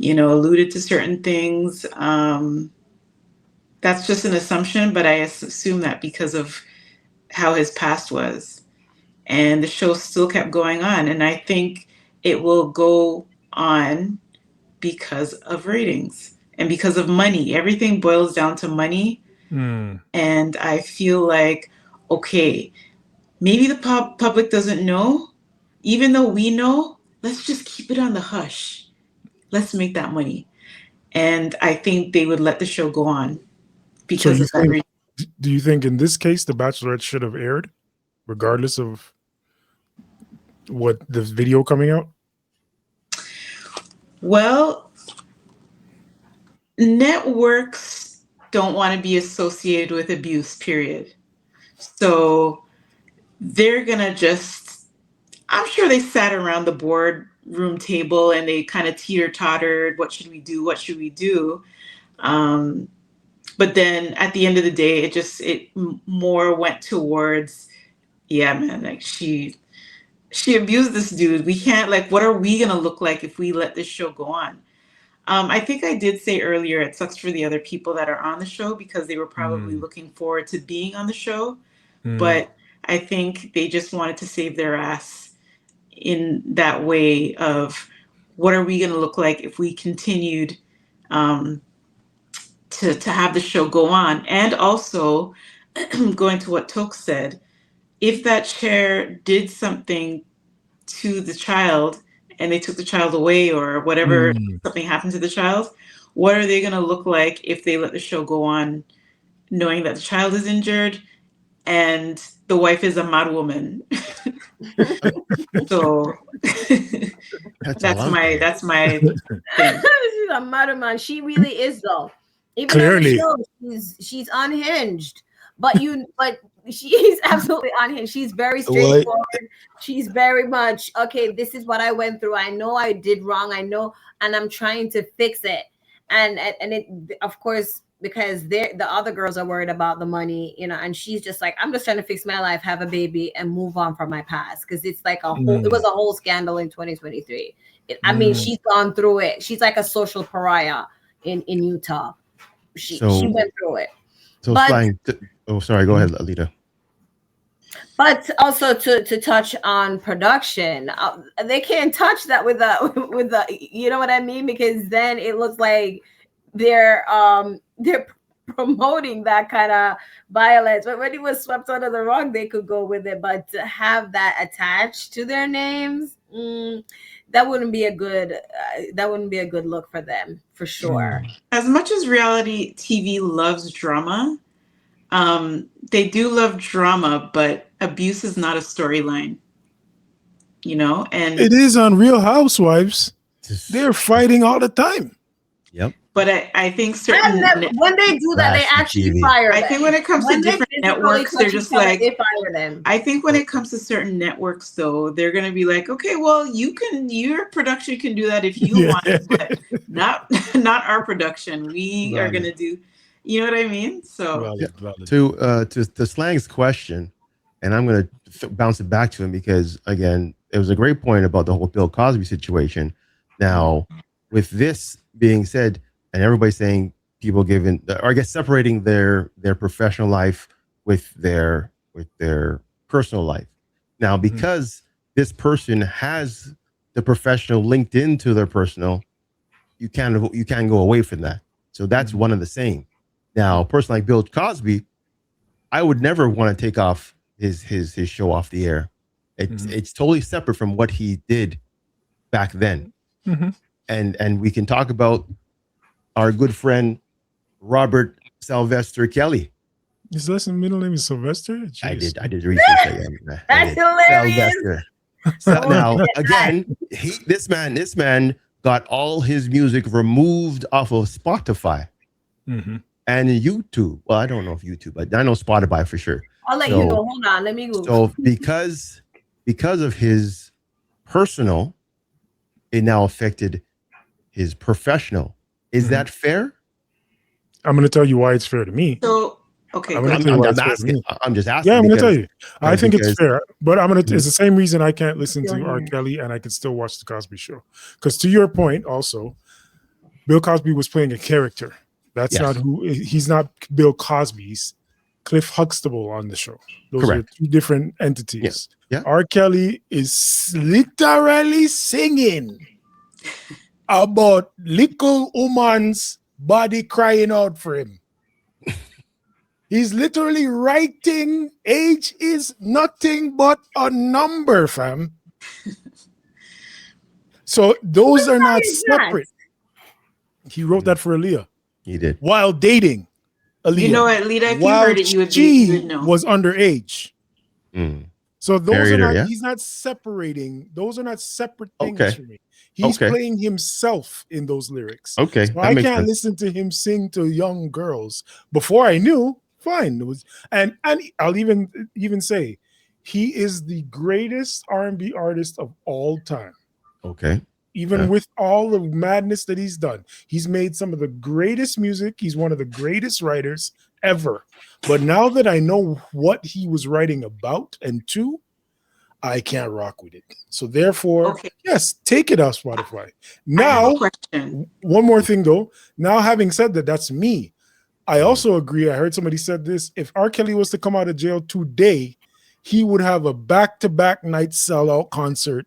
alluded to certain things. That's just an assumption, but I assume that because of how his past was. And the show still kept going on. And I think it will go on because of ratings and because of money. Everything boils down to money. And I feel like, okay, maybe the public doesn't know. Even though we know, let's just keep it on the hush. Let's make that money. And I think they would let the show go on because of that. Do you think in this case, The Bachelorette should have aired, regardless of what the video coming out? Well, networks don't want to be associated with abuse, period. So they're going to just, I'm sure they sat around the boardroom table and they kind of teeter-tottered, what should we do? What should we do? But then at the end of the day, it more went towards, yeah, man, like she abused this dude. We can't, like, what are we going to look like if we let this show go on? I think I did say earlier, it sucks for the other people that are on the show because they were probably looking forward to being on the show. But I think they just wanted to save their ass in that way of what are we going to look like if we continued to have the show go on. And also, going to what Toke said, if that chair did something to the child and they took the child away or whatever, something happened to the child, what are they going to look like if they let the show go on knowing that the child is injured and the wife is a mad woman? So that's my thing. She's a mad man. She really is though. Even Clearly. on the show, she's unhinged. But she's absolutely unhinged. She's very straightforward. She's very much, okay, this is what I went through. I know I did wrong. I know, and I'm trying to fix it. And it, of course, because the other girls are worried about the money, and she's just like, I'm just trying to fix my life, have a baby, and move on from my past. Because it's like it was a whole scandal in 2023. I mean, she's gone through it. She's like a social pariah in Utah. She went through it. So sorry, go ahead, Alita. But also to touch on production, they can't touch that with the you know what I mean, because then it looks like they're promoting that kind of violence. But when it was swept under the rug, they could go with it. But to have that attached to their names, that wouldn't be a good look for them, for sure. As much as reality TV loves drama, they do love drama, but abuse is not a storyline, and it is on Real Housewives. They're fighting all the time. Yep. But I think when they do that, they actually fire them. I think when it comes to different networks, they're just like, they fire them. I think when it comes to certain networks, though, they're going to be like, okay, well, your production can do that if you want it, but not our production. We are going to do, you know what I mean? So to Slang's question, and I'm going to bounce it back to him because, again, it was a great point about the whole Bill Cosby situation. Now, with this being said, and everybody's saying people giving, or I guess separating their professional life with their personal life. Now, because this person has the professional linked into their personal, you can't go away from that. So that's one of the same. Now, a person like Bill Cosby, I would never want to take off his show off the air. It's totally separate from what he did back then. And we can talk about our good friend Robert Sylvester Kelly. His last middle name is Sylvester? Jeez. I did research again. That's hilarious. So now again, this man got all his music removed off of Spotify and YouTube. Well, I don't know if YouTube, but I know Spotify for sure. I'll let you go. Hold on, let me go. So because of his personal, it now affected his professional. Is that fair? I'm going to tell you why it's fair to me. So, okay. I'm just asking. Yeah, I'm going to tell you. I think it's fair, but it's the same reason I can't listen to R. Kelly and I can still watch the Cosby Show. Because to your point, also, Bill Cosby was playing a character. That's not he's not Bill Cosby. He's Cliff Huxtable on the show. Those are two different entities. Yeah. R. Kelly is literally singing about little woman's body crying out for him. He's literally writing, age is nothing but a number, fam. So those are not separate. He wrote that for Aaliyah. He did. While dating Aaliyah. You know what, Lita, if you heard it, you would know. Was underage. So those Narrator, are not. yeah. He's not separating. Those are not separate things Okay. for me. He's Okay. playing himself in those lyrics. Okay, So that I makes can't sense. listen to him sing to young girls. Before I knew, fine. It was, and I'll even say, he is the greatest R&B artist of all time. Okay. Even Yeah. with all the madness that he's done, he's made some of the greatest music. He's one of the greatest writers ever. But now that I know what he was writing about and to, I can't rock with it. So therefore, Okay. yes, take it off Spotify. I have Now, a question. one more thing though. Now, having said that, that's me. I also agree. I heard somebody said this. If R. Kelly was to come out of jail today, he would have a back-to-back night sellout concert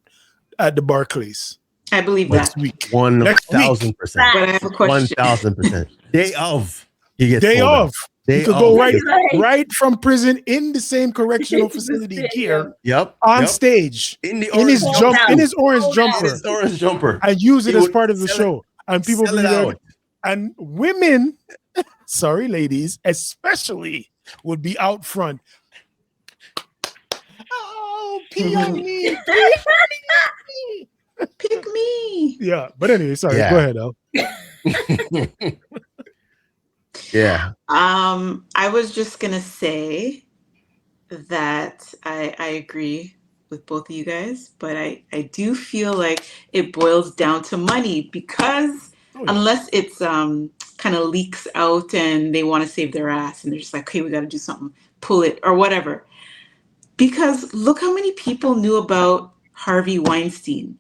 at the Barclays I believe next that. week. 1,000%. But I have a question. 1,000%. Day of, he gets Day sold out. of. Day He could of. go That's right. right from prison in the same correctional facility gear Yep. on yep. stage In the in his orange in his orange Sold jumper. In his orange jumper. And use it He as would part of the sell show. And people Sell be it there. out. And women, sorry, ladies, especially would be out front. Oh, pee on me. Pick me. Yeah. But anyway, sorry. Yeah. Go ahead, Al. Yeah. I was just gonna say that I agree with both of you guys, but I do feel like it boils down to money because Oh, yeah. unless it's kind of leaks out and they want to save their ass and they're just like, okay, we got to do something, pull it or whatever. Because look how many people knew about Harvey Weinstein,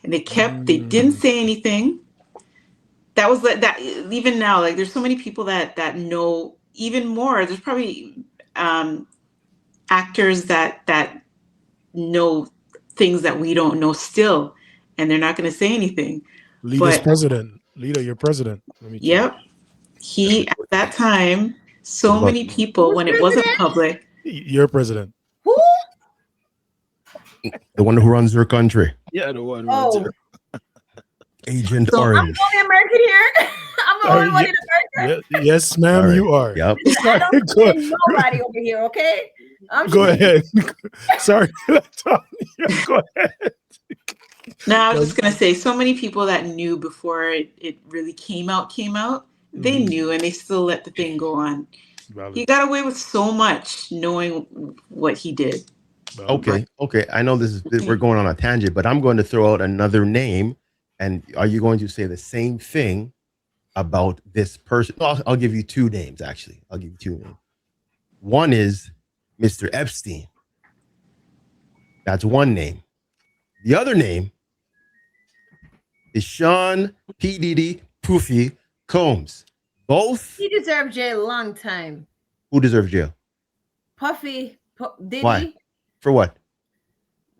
and they didn't say anything. That was that even now, like there's so many people that know even more. There's probably actors that know things that we don't know still, and they're not going to say anything. Lita's But president. Lita, you're president. Let me check. yep, he at that time, so What about- many people when it wasn't public. You're president. Who? The one who runs your country. Yeah, the one. Oh, Agent So, I'm the Orange. only American here. I'm the only one in America. Yes, ma'am, Sorry. you are. Yep. I don't Go- see nobody over here, okay? I'm Go just- ahead. Sorry. Go ahead. no, I was just gonna say, so many people that knew before it really came out, they knew and they still let the thing go on. He got away with so much knowing what he did. Okay. I know we're going on a tangent, but I'm going to throw out another name. And are you going to say the same thing about this person? I'll give you two names, actually. I'll give you two names. One is Mr. Epstein. That's one name. The other name is Sean P. Diddy Puffy Combs. Both He deserved jail a long time. who deserve jail. Puffy, Diddy. Why? For what?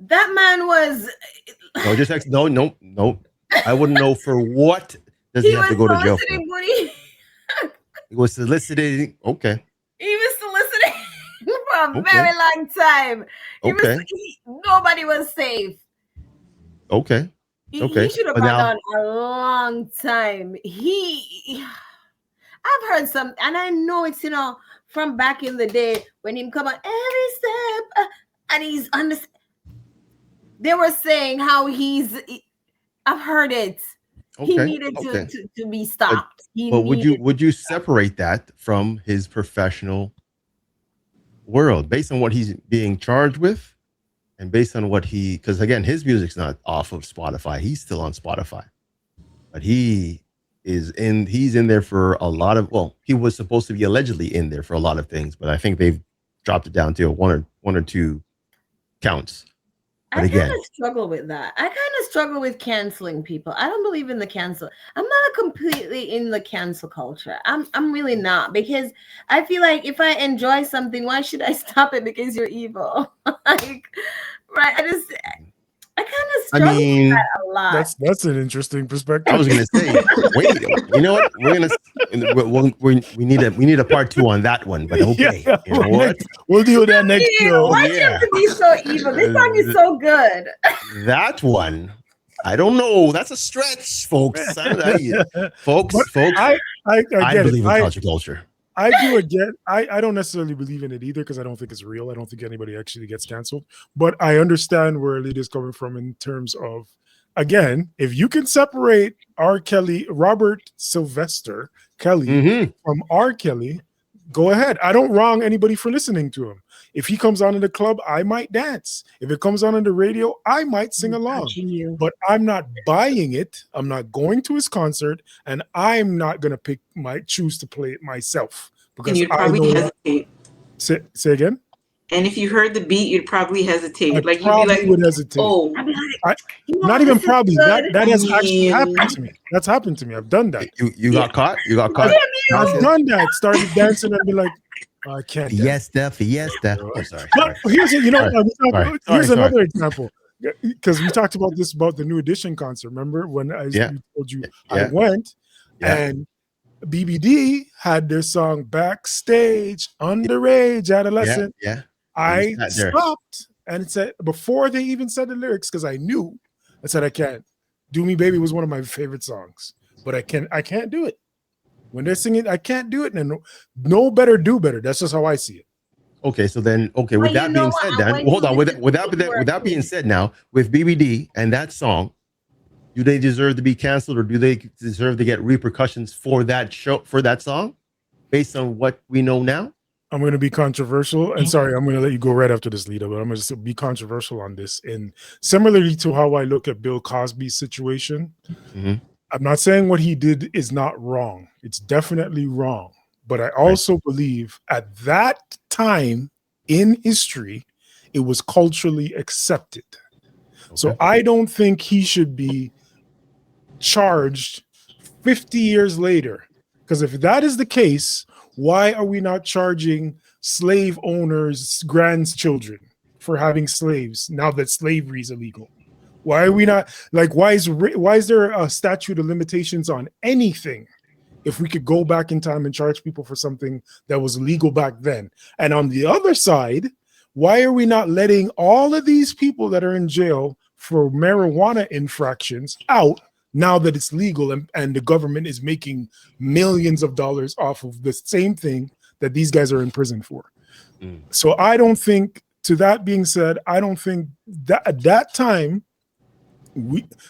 That man was. No, just no. I wouldn't know for what does he have to go to jail for. soliciting booty. He was soliciting. Okay. He was soliciting for a Okay. very long time. Okay. Nobody was safe. Okay. He should have But gone now- on a long time. I've heard some, and I know it's from back in the day when him come on every step, and he's on the. They were saying how I've heard it. He Okay. needed Okay. to be stopped. But would you separate that from his professional world based on what he's being charged with, and based on what because again, his music's not off of Spotify. He's still on Spotify, but he's in there for a lot of. Well, he was supposed to be allegedly in there for a lot of things, but I think they've dropped it down to one or two counts. But I again, kind of struggle with that. I kind of struggle with canceling people. I don't believe in the cancel. I'm not completely in the cancel culture. I'm really not, because I feel like if I enjoy something, why should I stop it because you're evil? Like, right? I kind of struggle with that a lot. That's an interesting perspective. I was gonna say, wait, you know what? We need a part 2 on that one, but okay. Yeah. You know what? We'll deal with that next show. Why do you have to be so evil? This song is so good. That one, I don't know. That's a stretch, folks. Folks. I I get believe it. in culture. I do again. I don't necessarily believe in it either because I don't think it's real. I don't think anybody actually gets canceled. But I understand where Alita's coming from in terms of, again, if you can separate R. Kelly, Robert Sylvester Kelly from R. Kelly, go ahead. I don't wrong anybody for listening to him. If he comes on in the club, I might dance. If it comes on the radio, I might sing along. But I'm not buying it. I'm not going to his concert, and I'm not gonna choose to play it myself because and you'd probably hesitate. Say again. And if you heard the beat, you'd probably hesitate. Like you'd be like, would hesitate. Oh, not even probably. That has actually happened to me. That's happened to me. I've done that. You got caught. You got caught. I've done that. Started dancing and be like, oh, I can't. Dance. Yes, Steph. Yes, Steph. I'm sorry. But here's here's another example. Because we talked about this about the New Edition concert. Remember when I told you I went and BBD had their song Backstage, Underage, Adolescent. I stopped and it said before they even said the lyrics because I knew. I said I can't. Do Me Baby was one of my favorite songs, but I can't do it. When they're singing, I can't do it. And no better, do better. That's just how I see it. Okay, so then, with that being said, then hold on. With that being said, now with BBD and that song, do they deserve to be canceled, or do they deserve to get repercussions for that song, based on what we know now? I'm going to be controversial, and sorry, I'm going to let you go right after this, Lita, but I'm going to be controversial on this. And similarly to how I look at Bill Cosby's situation, I'm not saying what he did is not wrong. It's definitely wrong. But I also believe at that time in history, it was culturally accepted. Okay. So I don't think he should be charged 50 years later. Because if that is the case, why are we not charging slave owners' grandchildren for having slaves now that slavery is illegal? Why are we not why is there a statute of limitations on anything? If we could go back in time and charge people for something that was legal back then. And on the other side, why are we not letting all of these people that are in jail for marijuana infractions out now that it's legal and the government is making millions of dollars off of the same thing that these guys are in prison for? So I don't think, to that being said, I don't think that at that time,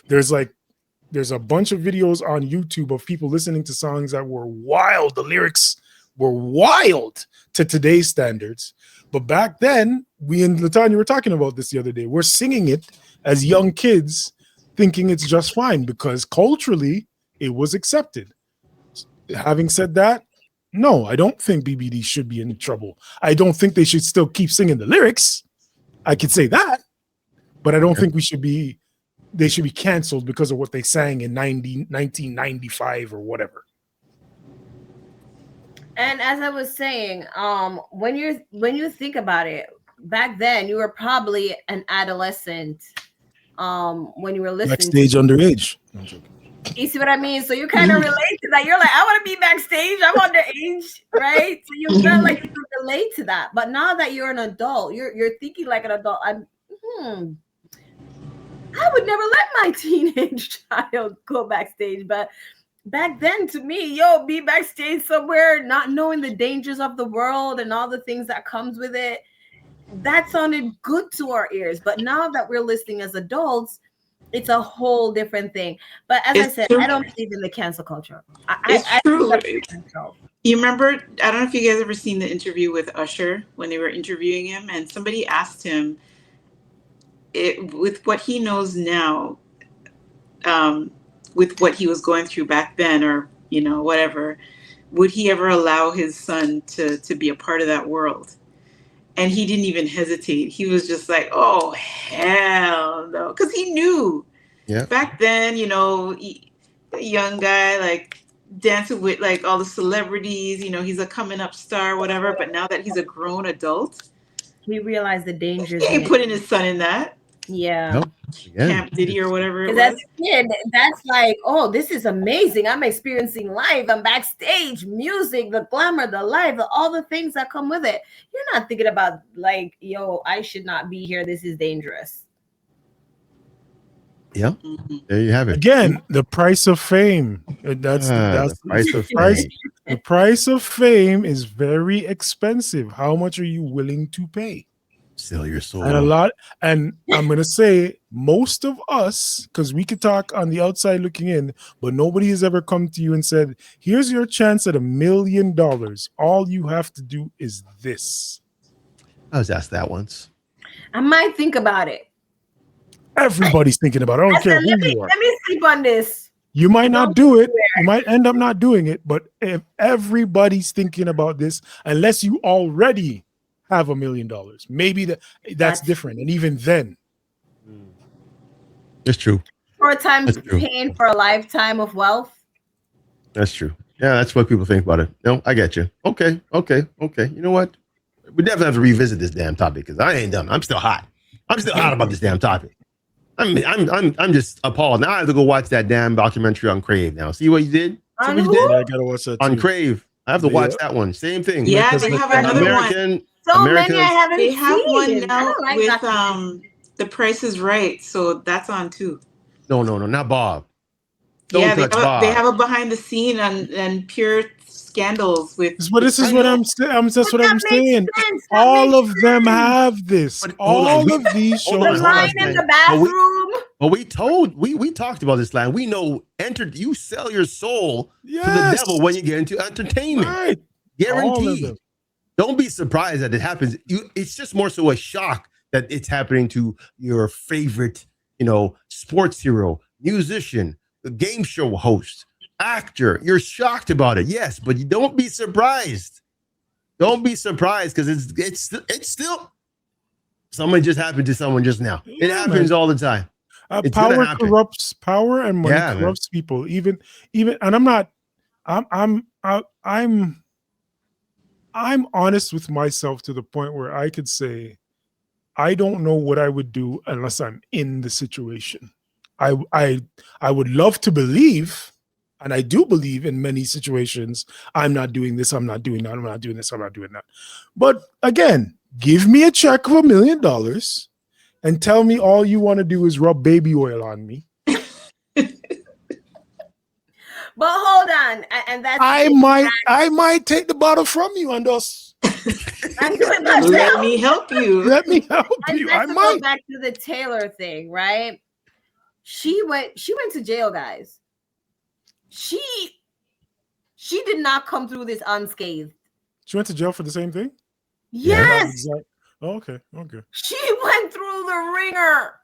there's a bunch of videos on YouTube of people listening to songs that were wild. The lyrics were wild to today's standards. But back then, we and Latanya were talking about this the other day. We're singing it as young kids, thinking it's just fine because culturally it was accepted. Having said that, no, I don't think BBD should be in trouble. I don't think they should still keep singing the lyrics. I could say that, but I don't think they should be canceled because of what they sang in 1995 or whatever. And as I was saying, when you think about it, back then you were probably an adolescent when you were listening. Backstage, Underage. I'm joking. You see what I mean? So you kind of relate to that. You're like, I want to be backstage. I'm underage, right? So you felt like you could relate to that. But now that you're an adult, you're thinking like an adult. I would never let my teenage child go backstage. But back then, to me, be backstage somewhere, not knowing the dangers of the world and all the things that comes with it, that sounded good to our ears. But now that we're listening as adults, it's a whole different thing. But as I said, I don't believe in the cancel culture. I true. You remember, I don't know if you guys ever seen the interview with Usher when they were interviewing him, and somebody asked him, with what he knows now, with what he was going through back then, or whatever, would he ever allow his son to be a part of that world? And he didn't even hesitate. He was just like, oh, hell no. Because he knew back then, a young guy, like dancing with like all the celebrities, he's a coming up star, whatever. But now that he's a grown adult, he realized the dangers. He ain't putting his son in that. Yeah. Nope. Camp Diddy or whatever. Because as a kid, that's like, oh, this is amazing. I'm experiencing life. I'm backstage, music, the glamour, the life, all the things that come with it. You're not thinking about like, I should not be here. This is dangerous. Yeah, there you have it. Again, the price of fame. That's the price of price. fame. The price of fame is very expensive. How much are you willing to pay? Sell your soul. And I'm gonna say most of us, because we could talk on the outside looking in, but nobody has ever come to you and said, "Here's your chance at $1 million. All you have to do is this." I was asked that once. I might think about it. Everybody's thinking about it. I don't care who you are. Let me sleep on this. You might not do it. You might end up not doing it. But if everybody's thinking about this, unless you already have $1 million, maybe that's different. And even then, it's true. 4 times paying for a lifetime of wealth. That's true. Yeah, that's what people think about it. No, I get you. Okay. You know what? We definitely have to revisit this damn topic because I ain't done. I'm still hot. I'm still hot about this damn topic. I'm just appalled. Now I have to go watch that damn documentary on Crave now. See what you did? I gotta watch that on Crave. I have to watch that one. Same thing. Yeah, they have another one. So many I haven't They have seen. one now like with The Price is Right, so that's on too. No, not Bob. They have a behind the scene and pure scandals with. This is what I'm saying. All of them have this. All of these shows. The line in the bathroom. But we talked about this line. We know you sell your soul to the devil when you get into entertainment. Right. Guaranteed. Don't be surprised that it happens. It's just more so a shock that it's happening to your favorite, sports hero, musician, game show host, actor. You're shocked about it, yes, but you don't be surprised. Don't be surprised because it's still someone just happened to someone just now. It happens all the time. Power corrupts power, and money corrupts people. Even, and I'm honest with myself to the point where I could say, I don't know what I would do unless I'm in the situation. I would love to believe, and I do believe in many situations, I'm not doing this, I'm not doing that, I'm not doing this, I'm not doing that. But again, give me a check of $1 million and tell me all you want to do is rub baby oil on me. But hold on, and that's I might take the bottle from you and us. Let me help you. Let me help you. I might go back to the Taylor thing, right? She went to jail, guys. She did not come through this unscathed. She went to jail for the same thing? Yes. Okay. She went through the ringer.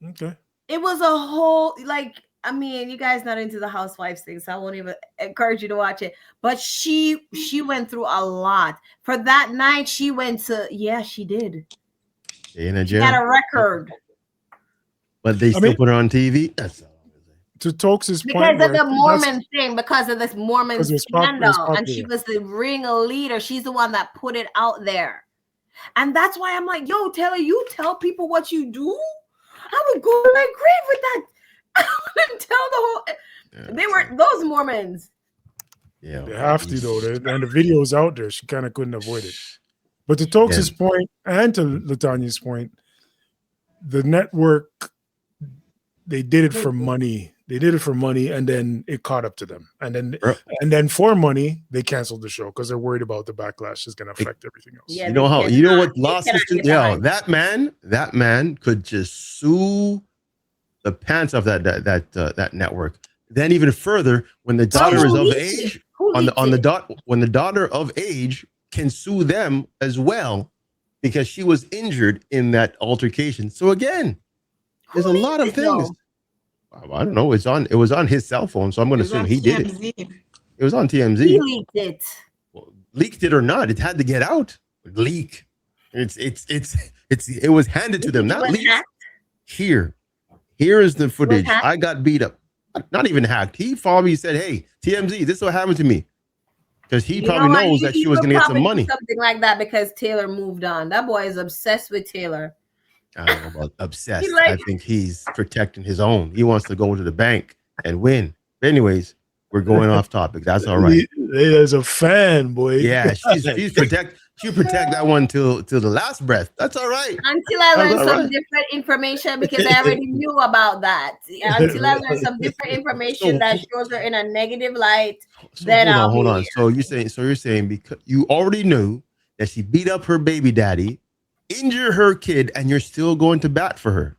Okay. It was a whole, you guys not into the housewives thing, so I won't even encourage you to watch it. But she went through a lot. For that night, she went to, she did. In a jail. She had a record. But they still put her on TV? That's all. To Tokes' point. Because of the Mormon thing, because of this Mormon scandal. And she was the ringleader. She's the one that put it out there. And that's why I'm like, yo, Taylor, you tell people what you do? I would go to my grave with that. I wouldn't tell the whole. They were those Mormons. Yeah, they have to though. And the video's out there. She kind of couldn't avoid it. But to Tokes' point and to Latanya's point, the network, they did it for money. They did it for money, and then it caught up to them. And then for money, they canceled the show because they're worried about the backlash is going to affect everything else. Yeah, you know what lost us to? Yeah, that man could just sue the pants off that network. Then even further, when the daughter is of age, when the daughter of age can sue them as well because she was injured in that altercation. So again, there's a lot of things. I don't know. It was on his cell phone, so I'm going to assume he did it. It was on TMZ. He leaked it. Well, leaked it or not, it had to get out. Leak. It was handed to them, not leaked. Here is the footage. I got beat up. Not even hacked. He followed me. He said, "Hey, TMZ, this is what happened to me." Because he probably knows that she was going to get some money. Something like that because Taylor moved on. That boy is obsessed with Taylor. I don't know about obsessed. I think he's protecting his own. He wants to go to the bank and win. But anyways, we're going off topic. That's all right. As a fan, boy. Yeah, she's She protect that one till the last breath. That's all right. Until I learned That's all some right. different information, because I already knew about that. Until I learned some different information that shows her in a negative light, So then hold on. here. So you're saying because you already knew that she beat up her baby daddy, injure her kid, and you're still going to bat for her.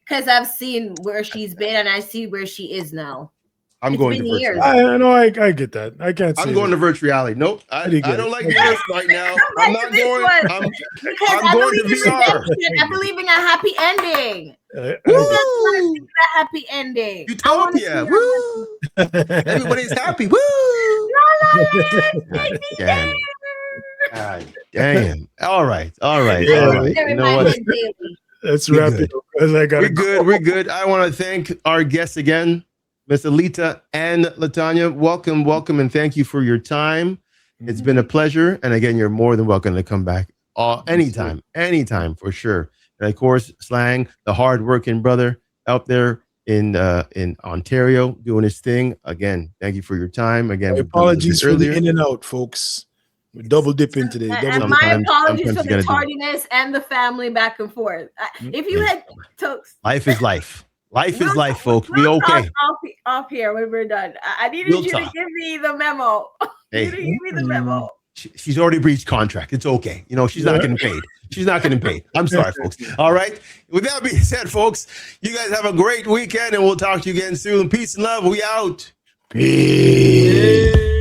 Because I've seen where she's been and I see where she is now. I'm going to virtual years. reality. I know. I get that. I can't. I'm going to virtual reality. Nope. I don't like this right now. I'm not going. I'm going to VR. I believe in a happy ending. Woo! A happy ending. Utopia. Woo! Everybody's happy. Woo! Damn. God damn. All right. You know what? Let's wrap it up. We're good. I want to thank our guests again, Miss Alita and Latanya. Welcome, and thank you for your time. It's been a pleasure. And again, you're more than welcome to come back anytime for sure. And of course, Slang, the hardworking brother out there in Ontario doing his thing. Again, thank you for your time. Again, apologies for the in and out, folks. We're double dipping today. And my apologies for the tardiness and the family back and forth. If you had life is life. Life is life, folks. We okay. Off here when we're done. I needed you to give me the memo. Hey. You to give me the memo. She's already breached contract. It's okay. You know, she's not getting paid. She's not getting paid. I'm sorry, folks. All right. With that being said, folks, you guys have a great weekend, and we'll talk to you again soon. Peace and love. We out. Peace.